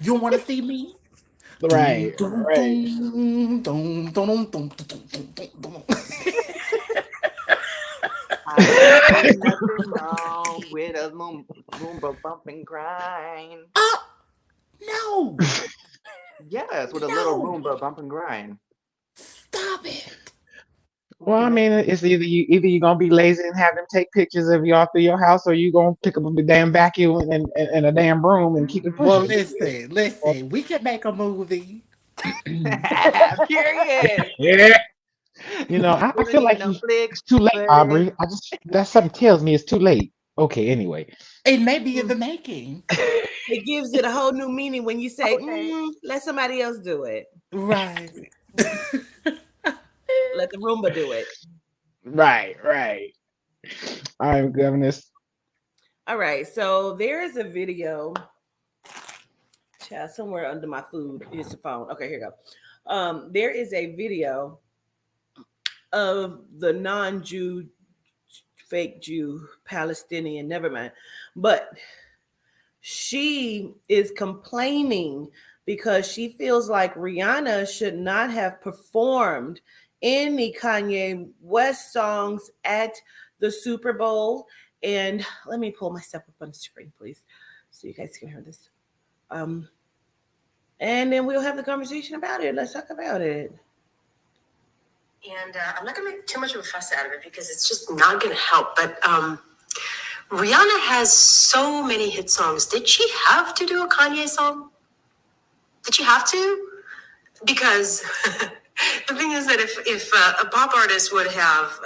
You don't want to see me? Dun, right, dun, right. dun, dun, dun, dun, dun, dun, dun, dun, dun. I don't see nothing wrong with a Roomba bump and grind. Oh, no, Yes, with a little no, Roomba bump and grind. stop it. Well, I Can mean, it's either you're gonna be lazy and have them take pictures of you all through your house, or you gonna pick up a damn vacuum and a damn broom and keep it Well, pushing. listen, we can make a movie. Period. Yeah. I We don't feel need like no flick, it's too late, flick. Aubrey. That something tells me it's too late. Okay, anyway. It may be in the making. It gives it a whole new meaning when you say, Okay. let somebody else do it. Right. Let the Roomba do it. Right, right. I'm governess. All right. So there is a video. Child, somewhere under my food. Here's the phone. Okay, here you go. There is a video of the non-Jew, fake Jew, Palestinian, never mind. But she is complaining because she feels like Rihanna should not have performed any Kanye West songs at the Super Bowl. And let me pull myself up on the screen, please, so you guys can hear this. And then we'll have the conversation about it. Let's talk about it. And I'm not going to make too much of a fuss out of it because it's just not going to help. But Rihanna has so many hit songs. Did she have to do a Kanye song? Did she have to? Because the thing is that if a pop artist would have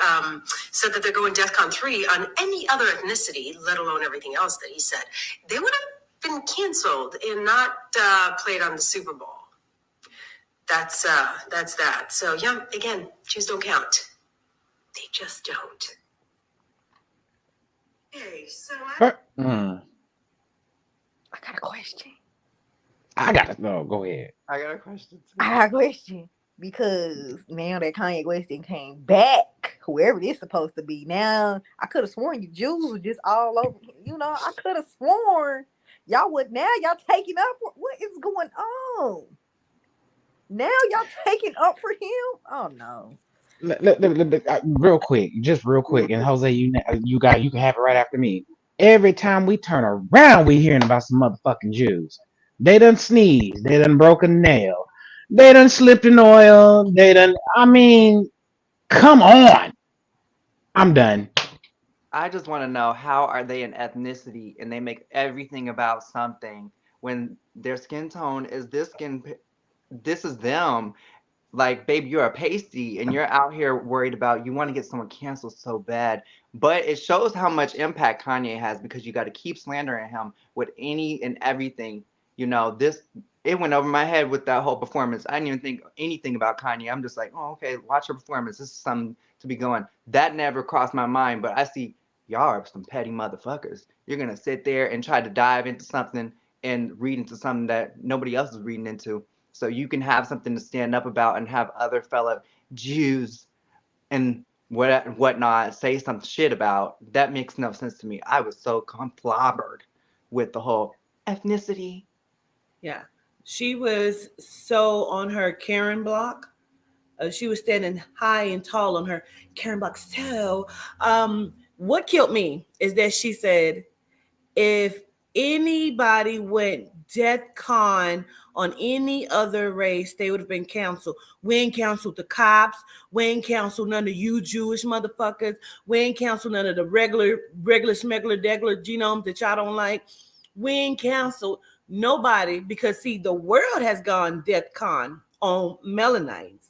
said that they're going DEFCON 3 on any other ethnicity, let alone everything else that he said, they would have been canceled and not played on the Super Bowl. That's that. So yeah, again, Jews don't count. They just don't. Okay, so Mm, I got a question. I gotta no. Go ahead. I got a question too. I got a question. Because now that Kanye West came back, whoever it is supposed to be, now I could have sworn you Jews were just all over. I could have sworn y'all would. Now y'all taking up for what is going on? Now y'all taking up for him? Oh no. Real quick, just real quick, and Jose, you can have it right after me. Every time we turn around, we hearing about some motherfucking Jews. They done sneezed. They done broke a nail. They done slipped in oil. They done. I mean, come on. I'm done. I just want to know, how are they an ethnicity and they make everything about something when their skin tone is this is them. Like, babe, you're a pasty and you're out here worried about you want to get someone canceled so bad. But it shows how much impact Kanye has because you got to keep slandering him with any and everything. You know, it went over my head with that whole performance. I didn't even think anything about Kanye. I'm just like, oh, okay, watch your performance. This is something to be going. That never crossed my mind, but I see y'all are some petty motherfuckers. You're going to sit there and try to dive into something and read into something that nobody else is reading into. So you can have something to stand up about and have other fellow Jews and whatnot say some shit about. That makes no sense to me. I was so clobbered with the whole ethnicity. Yeah. She was so on her Karen block. She was standing high and tall on her Karen block. So, what killed me is that she said, if anybody went death con on any other race, they would have been canceled. We ain't canceled the cops. We ain't canceled none of you Jewish motherfuckers. We ain't canceled none of the regular smuggler, degular genomes that y'all don't like. We ain't canceled nobody because, see, the world has gone death con on melanites.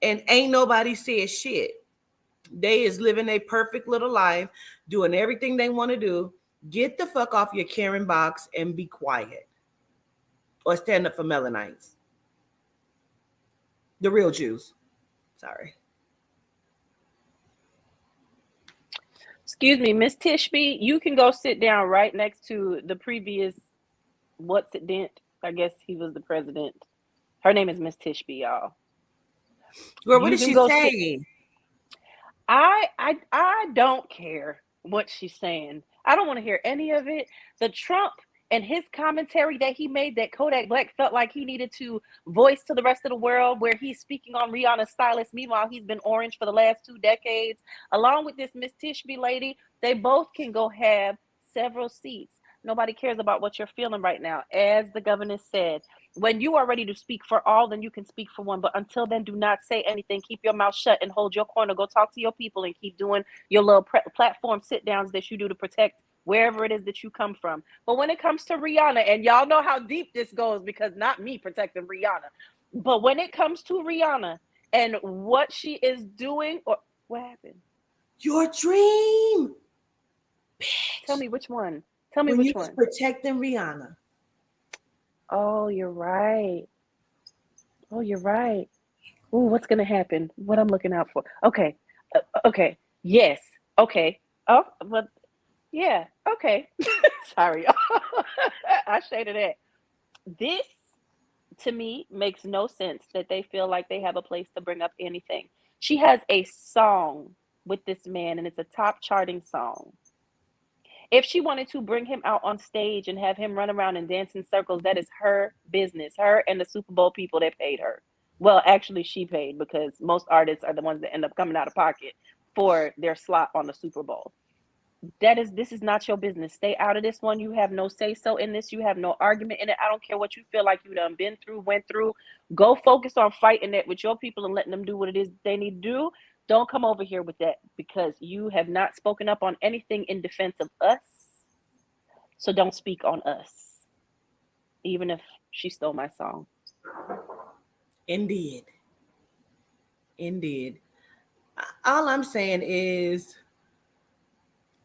And ain't nobody said shit. They is living a perfect little life, doing everything they want to do. Get the fuck off your Karen box and be quiet. Or stand up for melanites. The real Jews. Sorry. Excuse me, Miss Tishby, you can go sit down right next to the previous what's it dent. I guess he was the president. Her name is Miss Tishby, y'all. Girl, what is she saying? I don't care what she's saying. I don't want to hear any of it. The Trump and his commentary that he made, that Kodak Black felt like he needed to voice to the rest of the world, where he's speaking on Rihanna's stylist. Meanwhile, he's been orange for the last 2 decades. Along with this Miss Tishby lady, they both can go have several seats. Nobody cares about what you're feeling right now. As the governor said, when you are ready to speak for all, then you can speak for one. But until then, do not say anything. Keep your mouth shut and hold your corner. Go talk to your people and keep doing your little platform sit downs that you do to protect wherever it is that you come from. But when it comes to Rihanna, and y'all know how deep this goes because not me protecting Rihanna, but when it comes to Rihanna and what she is doing, or what happened? Your dream. Bitch. Tell me which one. Tell me when which you one. Was protecting Rihanna. Oh, you're right. Oh, you're right. Oh, what's gonna happen? What I'm looking out for? Okay. Okay. Yes. Okay. Oh, but yeah. Okay. Sorry. I shaded that. This, to me, makes no sense that they feel like they have a place to bring up anything. She has a song with this man, and it's a top charting song. If she wanted to bring him out on stage and have him run around and dance in circles, that is her business. Her and the Super Bowl people that paid her. Well, actually, she paid, because most artists are the ones that end up coming out of pocket for their slot on the Super Bowl. This is not your business. Stay out of this one. You have no say so in this. You have no argument in it. I don't care what you feel like you done been through, went through. Go focus on fighting it with your people and letting them do what it is they need to do. Don't come over here with that, because you have not spoken up on anything in defense of us. So don't speak on us, even if she stole my song. Indeed. All I'm saying is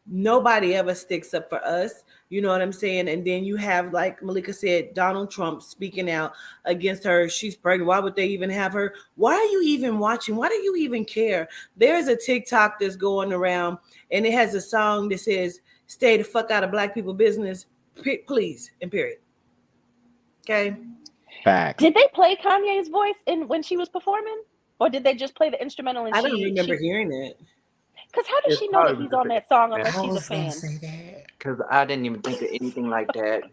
nobody ever sticks up for us. You know what I'm saying? And then you have, like Malika said, Donald Trump speaking out against her. She's pregnant. Why would they even have her? Why are you even watching? Why do you even care? There's a TikTok that's going around, and it has a song that says, "Stay the fuck out of black people business, please," and period. Okay. Fact. Did they play Kanye's voice when she was performing? Or did they just play the instrumental? And I don't remember hearing it. Because how does she know that he's on that song unless she's a fan? Say that. Because I didn't even think of anything like that.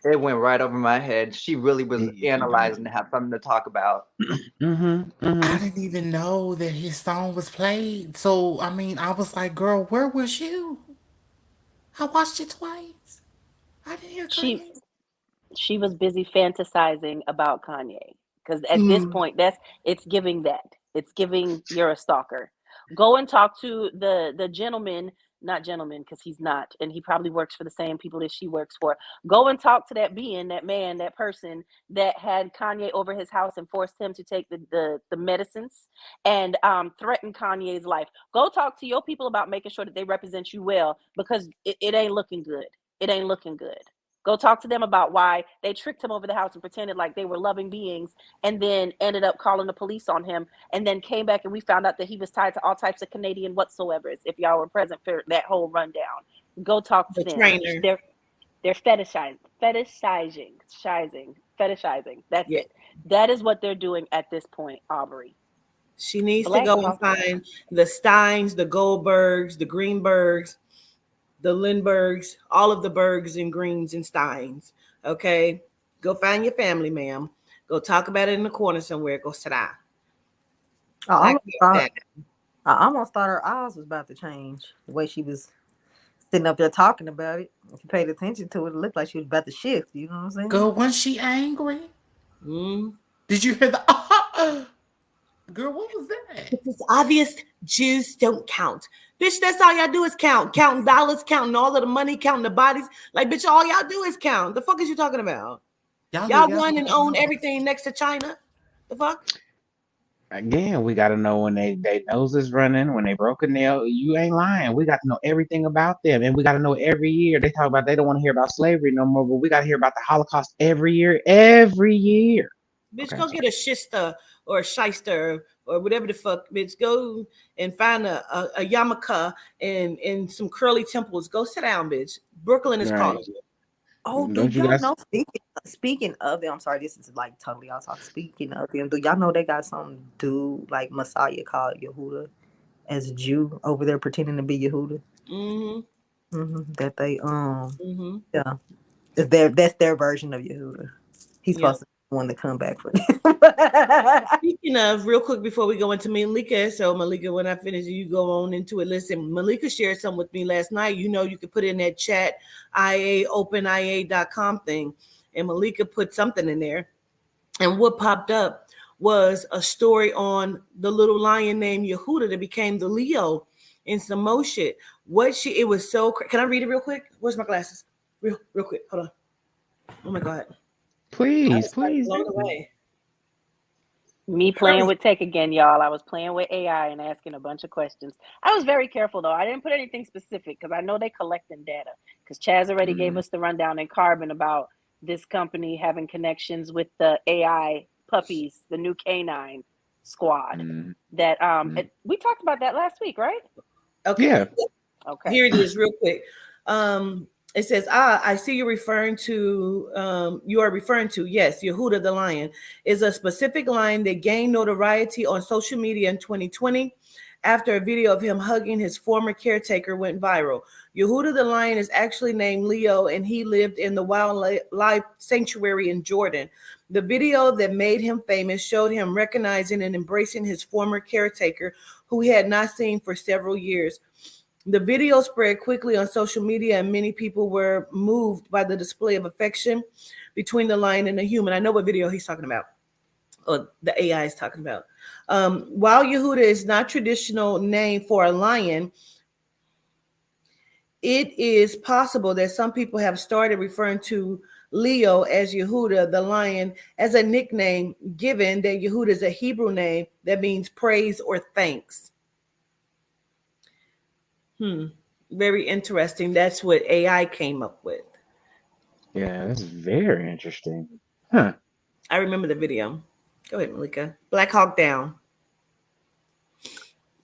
It went right over my head. She really was analyzing to have something to talk about. I didn't even know that his song was played. So, I mean, I was like, girl, where was you? I watched it twice. I didn't hear Kanye. She was busy fantasizing about Kanye. Because at this point, it's giving that. It's giving you're a stalker. Go and talk to the gentleman not gentleman, because he's not, and he probably works for the same people that she works for. Go and talk to that being, that man, that person that had Kanye over his house and forced him to take the medicines and threaten Kanye's life. Go talk to your people about making sure that they represent you well, because it ain't looking good. It ain't looking good. Go talk to them about why they tricked him over the house and pretended like they were loving beings, and then ended up calling the police on him, and then came back and we found out that he was tied to all types of Canadian whatsoevers. If y'all were present for that whole rundown, go talk to The them. trainer. They're fetishizing. That's it. That is what they're doing at this point, Aubrey. She needs Black to go and Hawk Down. find the Steins, the Goldbergs, the Greenbergs, the Lindberghs, all of the Bergs and Greens and Steins. Okay, go find your family, ma'am. Go talk about it in the corner somewhere. Go sit down. I almost thought her eyes was about to change. The way she was sitting up there talking about it. If you paid attention to it, it looked like she was about to shift. You know what I'm saying? Girl, wasn't she angry? Mm. Did you hear the girl, what was that? It's obvious Jews don't count. Bitch, that's all y'all do is count. Counting dollars, counting all of the money, counting the bodies. Like, bitch, all y'all do is count. The fuck is you talking about? Y'all won and own everything next to China. The fuck? Again, we got to know when they nose is running, when they broke a nail. You ain't lying. We got to know everything about them, and we got to know every year. They talk about they don't want to hear about slavery no more, but we got to hear about the Holocaust every year. Every year. Bitch, go get a shista or a shyster or whatever the fuck. Bitch, go and find a yarmulke and some curly temples. Go sit down, bitch. Brooklyn is calling you. Oh, do y'all know? Speaking of them, I'm sorry, this is like totally off topic. Speaking of them, do y'all know they got some dude like Messiah called Yehuda as a Jew over there pretending to be Yehuda? That they yeah, that's their version of Yehuda. He's supposed to be the one to come back for them. Speaking of, real quick before we go into Malika, so Malika, when I finish, you go on into it. Listen, Malika shared something with me last night. You know, you could put in that chat, openia.com thing, and Malika put something in there. And what popped up was a story on the little lion named Yehuda that became the Leo in some more shit. It was so, can I read it real quick? Where's my glasses? Real quick, hold on. Oh my God. Please. Blown away. Me playing with tech again, y'all. I was playing with AI and asking a bunch of questions. I was very careful, though. I didn't put anything specific because I know they collecting data. Because Chaz already gave us the rundown in Carbon about this company having connections with the AI puppies, the new canine squad. That we talked about that last week, right? Okay. Yeah. Okay. Here it is, real quick. It says, I see you are referring to, yes, Yehuda the lion is a specific lion that gained notoriety on social media in 2020 after a video of him hugging his former caretaker went viral. Yehuda the lion is actually named Leo, and he lived in the wildlife sanctuary in Jordan. The video that made him famous showed him recognizing and embracing his former caretaker, who he had not seen for several years. The video spread quickly on social media, and many people were moved by the display of affection between the lion and the human. I know what video he's talking about, or the AI is talking about. While Yehuda is not traditional name for a lion, it is possible that some people have started referring to Leo as Yehuda the lion as a nickname, given that Yehuda is a Hebrew name that means praise or thanks. Very interesting. That's what AI came up with. Yeah, that's very interesting. Huh. I remember the video. Go ahead, Malika. Black Hawk Down.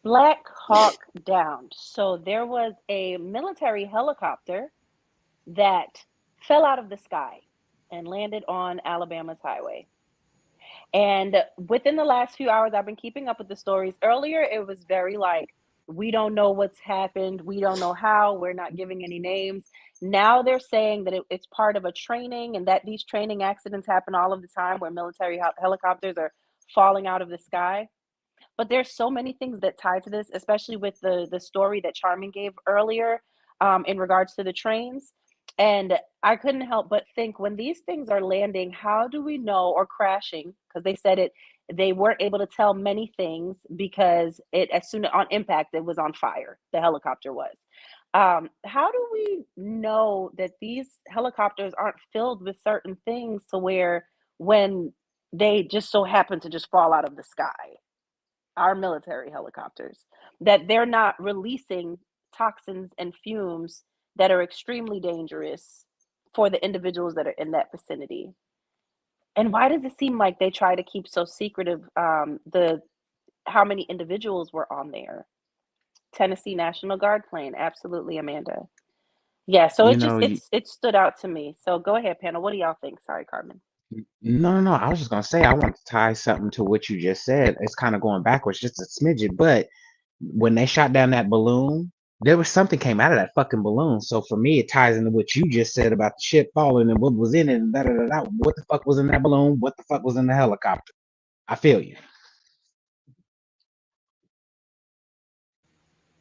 Black Hawk Down. So there was a military helicopter that fell out of the sky and landed on Alabama's highway. And within the last few hours, I've been keeping up with the stories. Earlier, it was very like, we don't know what's happened. We don't know how. We're not giving any names. Now they're saying that it's part of a training, and that these training accidents happen all of the time where military helicopters are falling out of the sky. But there's so many things that tie to this, especially with the story that Charmin gave earlier in regards to the trains. And I couldn't help but think, when these things are landing, how do we know, or crashing? Because they said they weren't able to tell many things because as soon on impact, it was on fire. The helicopter was. how do we know that these helicopters aren't filled with certain things to where when they just so happen to just fall out of the sky, our military helicopters, that they're not releasing toxins and fumes that are extremely dangerous for the individuals that are in that vicinity? And why does it seem like they try to keep so secretive the how many individuals were on there? Tennessee National Guard plane, absolutely, Amanda. Yeah, so You it just know, it stood out to me. So go ahead, panel. What do y'all think? Sorry, Carmen. no. I was just gonna say I want to tie something to what you just said. It's kind of going backwards, just a smidget. But when they shot down that balloon, there was something came out of that fucking balloon. So for me, it ties into what you just said about the ship falling and what was in it and da da da da. What the fuck was in that balloon? What the fuck was in the helicopter? I feel you.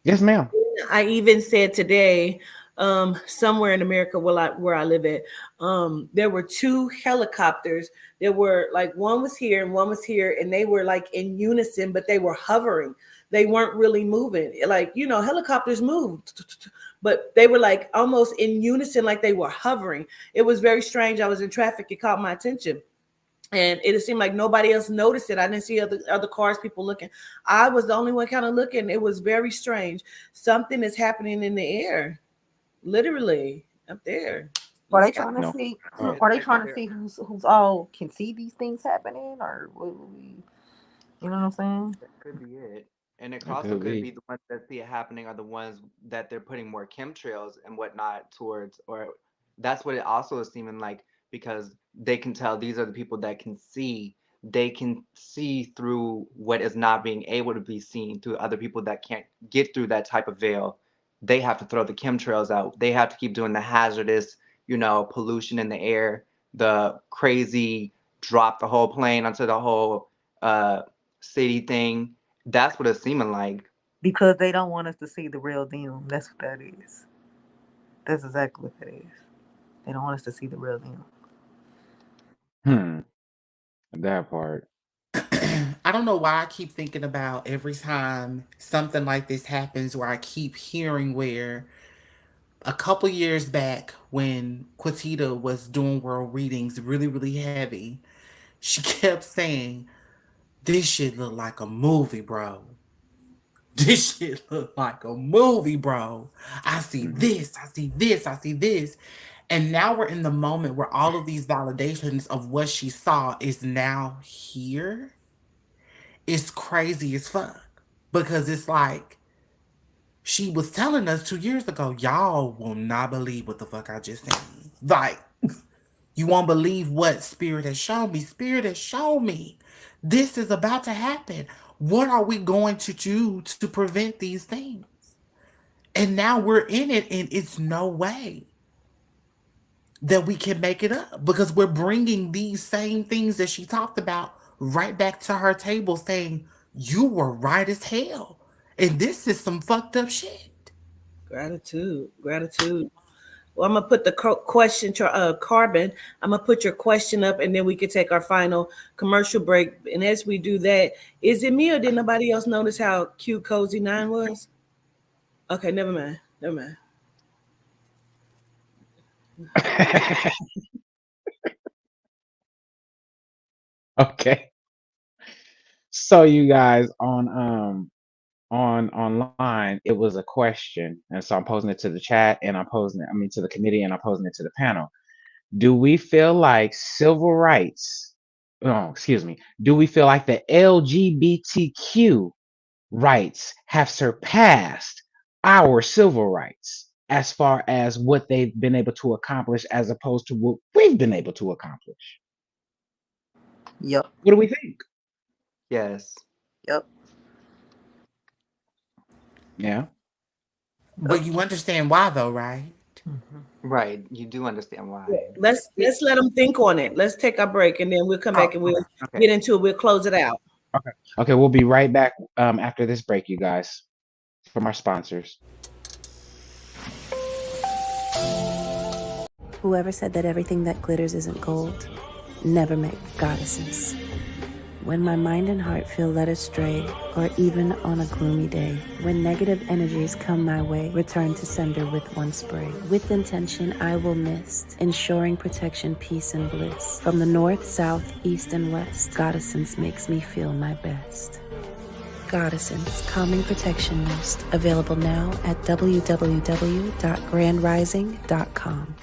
Yes, ma'am. I even said today, somewhere in America where I live at, there were two helicopters. There were like one was here and one was here, and they were like in unison, but they were hovering. They weren't really moving. Like, you know, helicopters move, but they were like almost in unison, like they were hovering. It was very strange. I was in traffic, it caught my attention. And it seemed like nobody else noticed it. I didn't see other cars, people looking. I was the only one kind of looking. It was very strange. Something is happening in the air, literally up there. Are they trying to see? Are they trying to see who's all can see these things happening, or you know what I'm saying? That could be it. And it also could be the ones that see it happening are the ones that they're putting more chemtrails and whatnot towards, or that's what it also is seeming like, because they can tell these are the people that can see. They can see through what is not being able to be seen through other people that can't get through that type of veil. They have to throw the chemtrails out. They have to keep doing the hazardous, pollution in the air, the crazy drop the whole plane onto the whole city thing. That's what it's seeming like. Because they don't want us to see the real them. That's what that is. That's exactly what that is. They don't want us to see the real them. That part. I don't know why I keep thinking about every time something like this happens where I keep hearing where a couple years back when Quatita was doing world readings really, really heavy, she kept saying, this shit look like a movie, bro. This shit look like a movie, bro. I see this, I see this, I see this. And now we're in the moment where all of these validations of what she saw is now here. It's crazy as fuck. Because it's like, she was telling us 2 years ago, y'all will not believe what the fuck I just seen. Like, you won't believe what Spirit has shown me. Spirit has shown me this is about to happen. What are we going to do to prevent these things? And now we're in it, and it's no way that we can make it up because we're bringing these same things that she talked about right back to her table saying, you were right as hell. And this is some fucked up shit. Gratitude. Well, I'm gonna put the question, Carbon. I'm gonna put your question up, and then we can take our final commercial break. And as we do that, is it me or did nobody else notice how cute Cozy 9 was? Okay, never mind. Okay. So you guys on online, it was a question, and so I'm posing it to the chat, and I'm posing it, to the committee, and I'm posing it to the panel. Do we feel like civil rights? Oh, excuse me. Do we feel like the LGBTQ rights have surpassed our civil rights as far as what they've been able to accomplish as opposed to what we've been able to accomplish? Yep. What do we think? Yes. Yep. Yeah. But you understand why though, right? Right. You do understand why. Let's let them think on it. Let's take our break, and then we'll come back and we'll get into it. We'll close it out. Okay, we'll be right back after this break, you guys, from our sponsors. Whoever said that everything that glitters isn't gold never met goddesses. When my mind and heart feel led astray, or even on a gloomy day, when negative energies come my way, return to sender with one spray. With intention I will mist, ensuring protection, peace, and bliss. From the north, south, east, and west, Goddessence makes me feel my best. Goddessence Calming Protection Mist, available now at www.grandrising.com.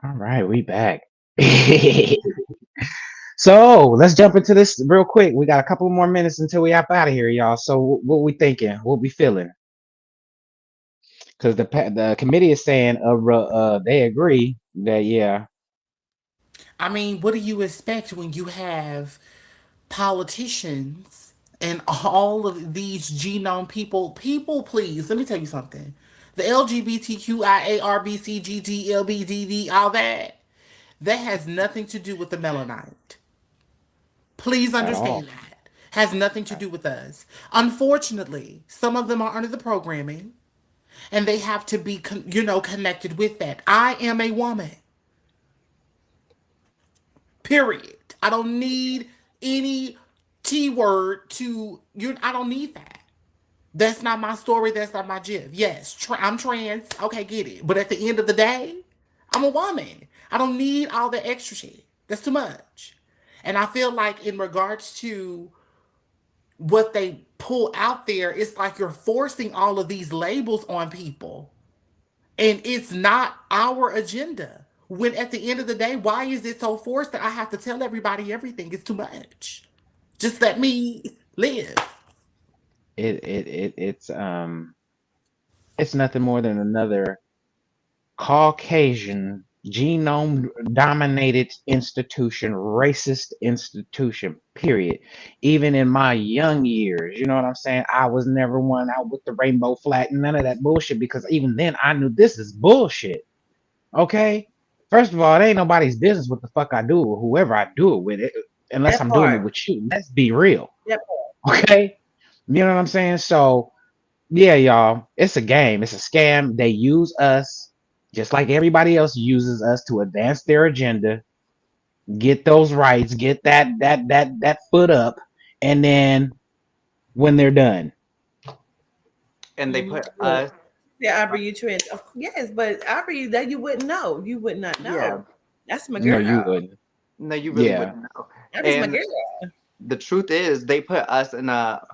All right, we back. So let's jump into this real quick. We got a couple more minutes until we hop out of here, y'all. So what we thinking? What we feeling? Because the committee is saying they agree that yeah. I mean, what do you expect when you have politicians and all of these genome people? People, please, let me tell you something. The LGBTQIARBCGTLBDD, all that has nothing to do with the melanite. Please At all. understand that. Has nothing to do with us. Unfortunately, some of them are under the programming and they have to be, connected with that. I am a woman. Period. I don't need any T word I don't need that. That's not my story. That's not my gif. Yes, I'm trans. Okay, get it. But at the end of the day, I'm a woman. I don't need all the extra shit. That's too much. And I feel like in regards to what they pull out there, it's like you're forcing all of these labels on people. And it's not our agenda. When at the end of the day, why is it so forced that I have to tell everybody everything? It's too much. Just let me live. It's nothing more than another Caucasian genome dominated institution, racist institution, period. Even in my young years, you know what I'm saying? I was never one out with the rainbow flag, none of that bullshit, because even then I knew this is bullshit. Okay? First of all, it ain't nobody's business what the fuck I do or whoever I do it with, unless That I'm doing it part. with you. Let's be real. That part. Okay? You know what I'm saying? So, yeah, y'all, it's a game, it's a scam. They use us just like everybody else uses us to advance their agenda, get those rights, get that foot up, and then when they're done, And they put us. Yeah, Aubrey, you trans. Yes, but Aubrey, that you wouldn't know. You would not know. Yeah. That's my no, girl. you wouldn't. No, you really Yeah, wouldn't know. That is my And girl. the truth is, they put us in a.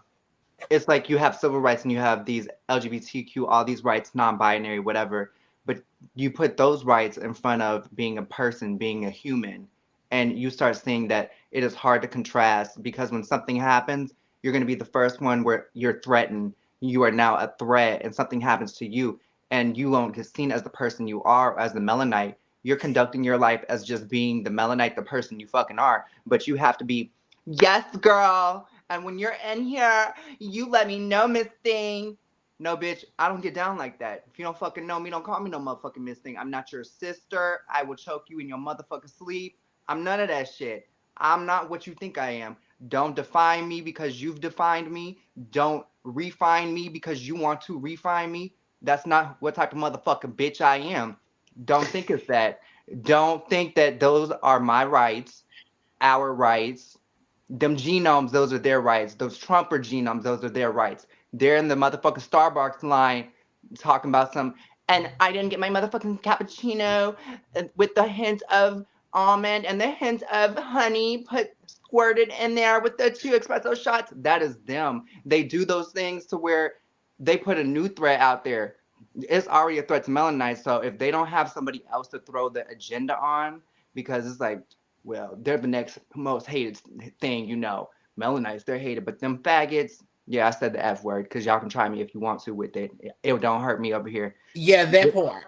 It's like you have civil rights and you have these LGBTQ, all these rights, non-binary, whatever. but you put those rights in front of being a person, being a human, and you start seeing that it is hard to contrast because when something happens, you're going to be the first one where you're threatened. You are now a threat, and something happens to you, and you won't get seen as the person you are, as the melanite. You're conducting your life as just being the melanite, the person you fucking are, but you have to be, yes, girl. And when you're in here, you let me know, Miss Thing. No, bitch, I don't get down like that. If you don't fucking know me, don't call me no motherfucking Miss Thing. I'm not your sister. I will choke you in your motherfucking sleep. I'm none of that shit. I'm not what you think I am. Don't define me because you've defined me. Don't refine me because you want to refine me. That's not what type of motherfucking bitch I am. Don't think it's that. Don't think that those are my rights, our rights. Them genomes, those are their rights. Those Trumper genomes, those are their rights. They're in the motherfucking Starbucks line talking about some, and I didn't get my motherfucking cappuccino with the hint of almond and the hint of honey put squirted in there with the 2 espresso shots. That is them. They do those things to where they put a new threat out there. It's already a threat to melanites. So if they don't have somebody else to throw the agenda on, because it's like, well, they're the next most hated thing, you know. Melanites, they're hated, but them faggots, yeah, I said the F word because y'all can try me if you want to with it. It don't hurt me over here. Yeah, that part.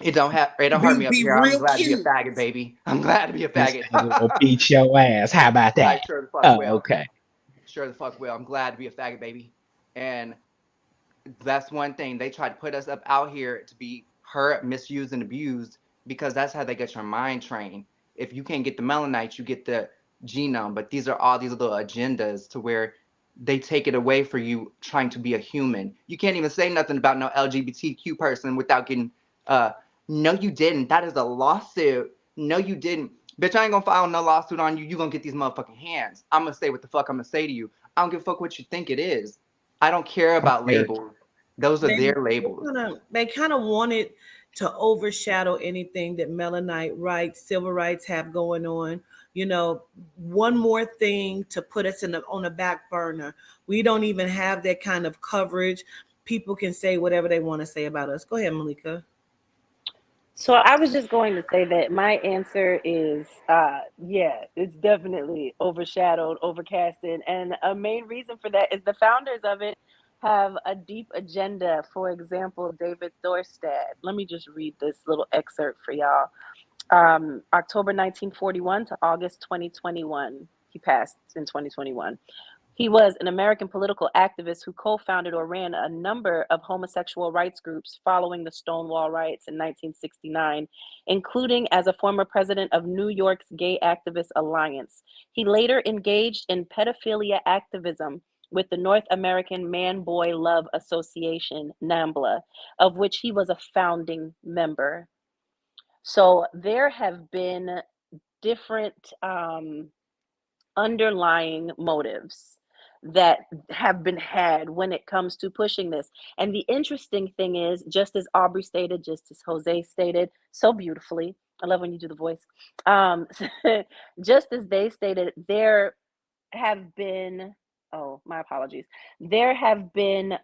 It don't hurt me up here. I'm glad to be a faggot, baby. I'm glad to be a This faggot. nigga will beat your ass. How about I that? sure the fuck Oh, will. okay. Sure the fuck will. I'm glad to be a faggot, baby. And that's one thing. They try to put us up out here to be hurt, misused, and abused because that's how they get your mind trained. If you can't get the melanites, you get the genome. But these are all these little agendas to where they take it away for you trying to be a human. You can't even say nothing about no LGBTQ person without getting no, you didn't. That is a lawsuit. No, you didn't. Bitch, I ain't gonna file no lawsuit on you. You gonna get these motherfucking hands. I'm gonna say what the fuck I'm gonna say to you. I don't give a fuck what you think it is. I don't care about labels. Those are their labels. They kind of wanted to overshadow anything that Melanite rights, civil rights have going on. You know, one more thing to put us on the back burner. We don't even have that kind of coverage. People can say whatever they want to say about us. Go ahead, Malika. So I was just going to say that my answer is, yeah, it's definitely overshadowed, overcasted, and a main reason for that is the founders of it have a deep agenda. For example, David Thorstad. Let me just read this little excerpt for y'all. October 1941 to August 2021. He passed in 2021. He was an American political activist who co-founded or ran a number of homosexual rights groups following the Stonewall riots in 1969, including as a former president of New York's Gay Activist Alliance. He later engaged in pedophilia activism with the North American Man-Boy Love Association, NAMBLA, of which he was a founding member. So there have been different underlying motives that have been had when it comes to pushing this. And the interesting thing is, just as Aubrey stated, just as Jose stated so beautifully, I love when you do the voice. Just as they stated, there have been, oh, my apologies. There have been,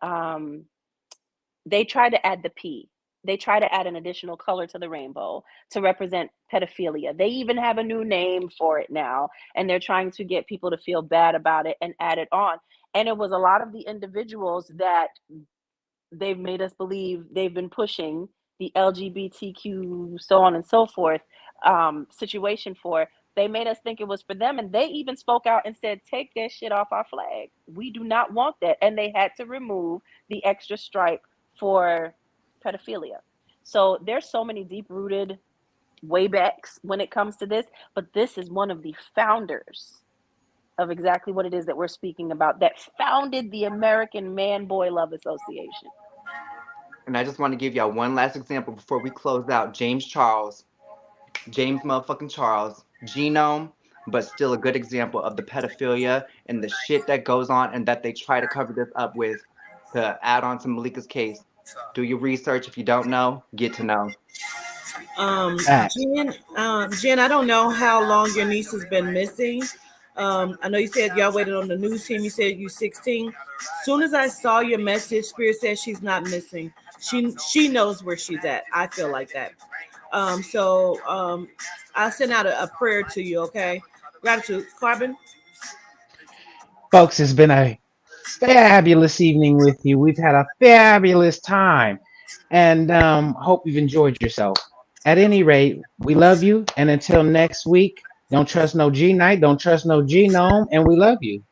they try to add the P. They try to add an additional color to the rainbow to represent pedophilia. They even have a new name for it now, and they're trying to get people to feel bad about it and add it on. And it was a lot of the individuals that they've made us believe they've been pushing the LGBTQ, so on and so forth, situation for. They made us think it was for them, and they even spoke out and said, take that shit off our flag. We do not want that. And they had to remove the extra stripe for pedophilia. So there's so many deep-rooted waybacks when it comes to this, but this is one of the founders of exactly what it is that we're speaking about, that founded the American Man-Boy Love Association. And I just want to give y'all one last example before we close out. James motherfucking Charles, genome, but still a good example of the pedophilia and the shit that goes on and that they try to cover this up with to add on to Malika's case. Do your research. If you don't know, get to know. Jen, I don't know how long your niece has been missing. I know you said y'all waited on the news team. You said you 16. Soon as I saw your message, Spirit said she's not missing. she knows where she's at. I feel like that. So I send out a prayer to you. Okay, gratitude, Carbon. Folks, it's been a fabulous evening with you. We've had a fabulous time, and hope you've enjoyed yourself. At any rate, we love you, and until next week, don't trust no G Night, don't trust no genome, and we love you.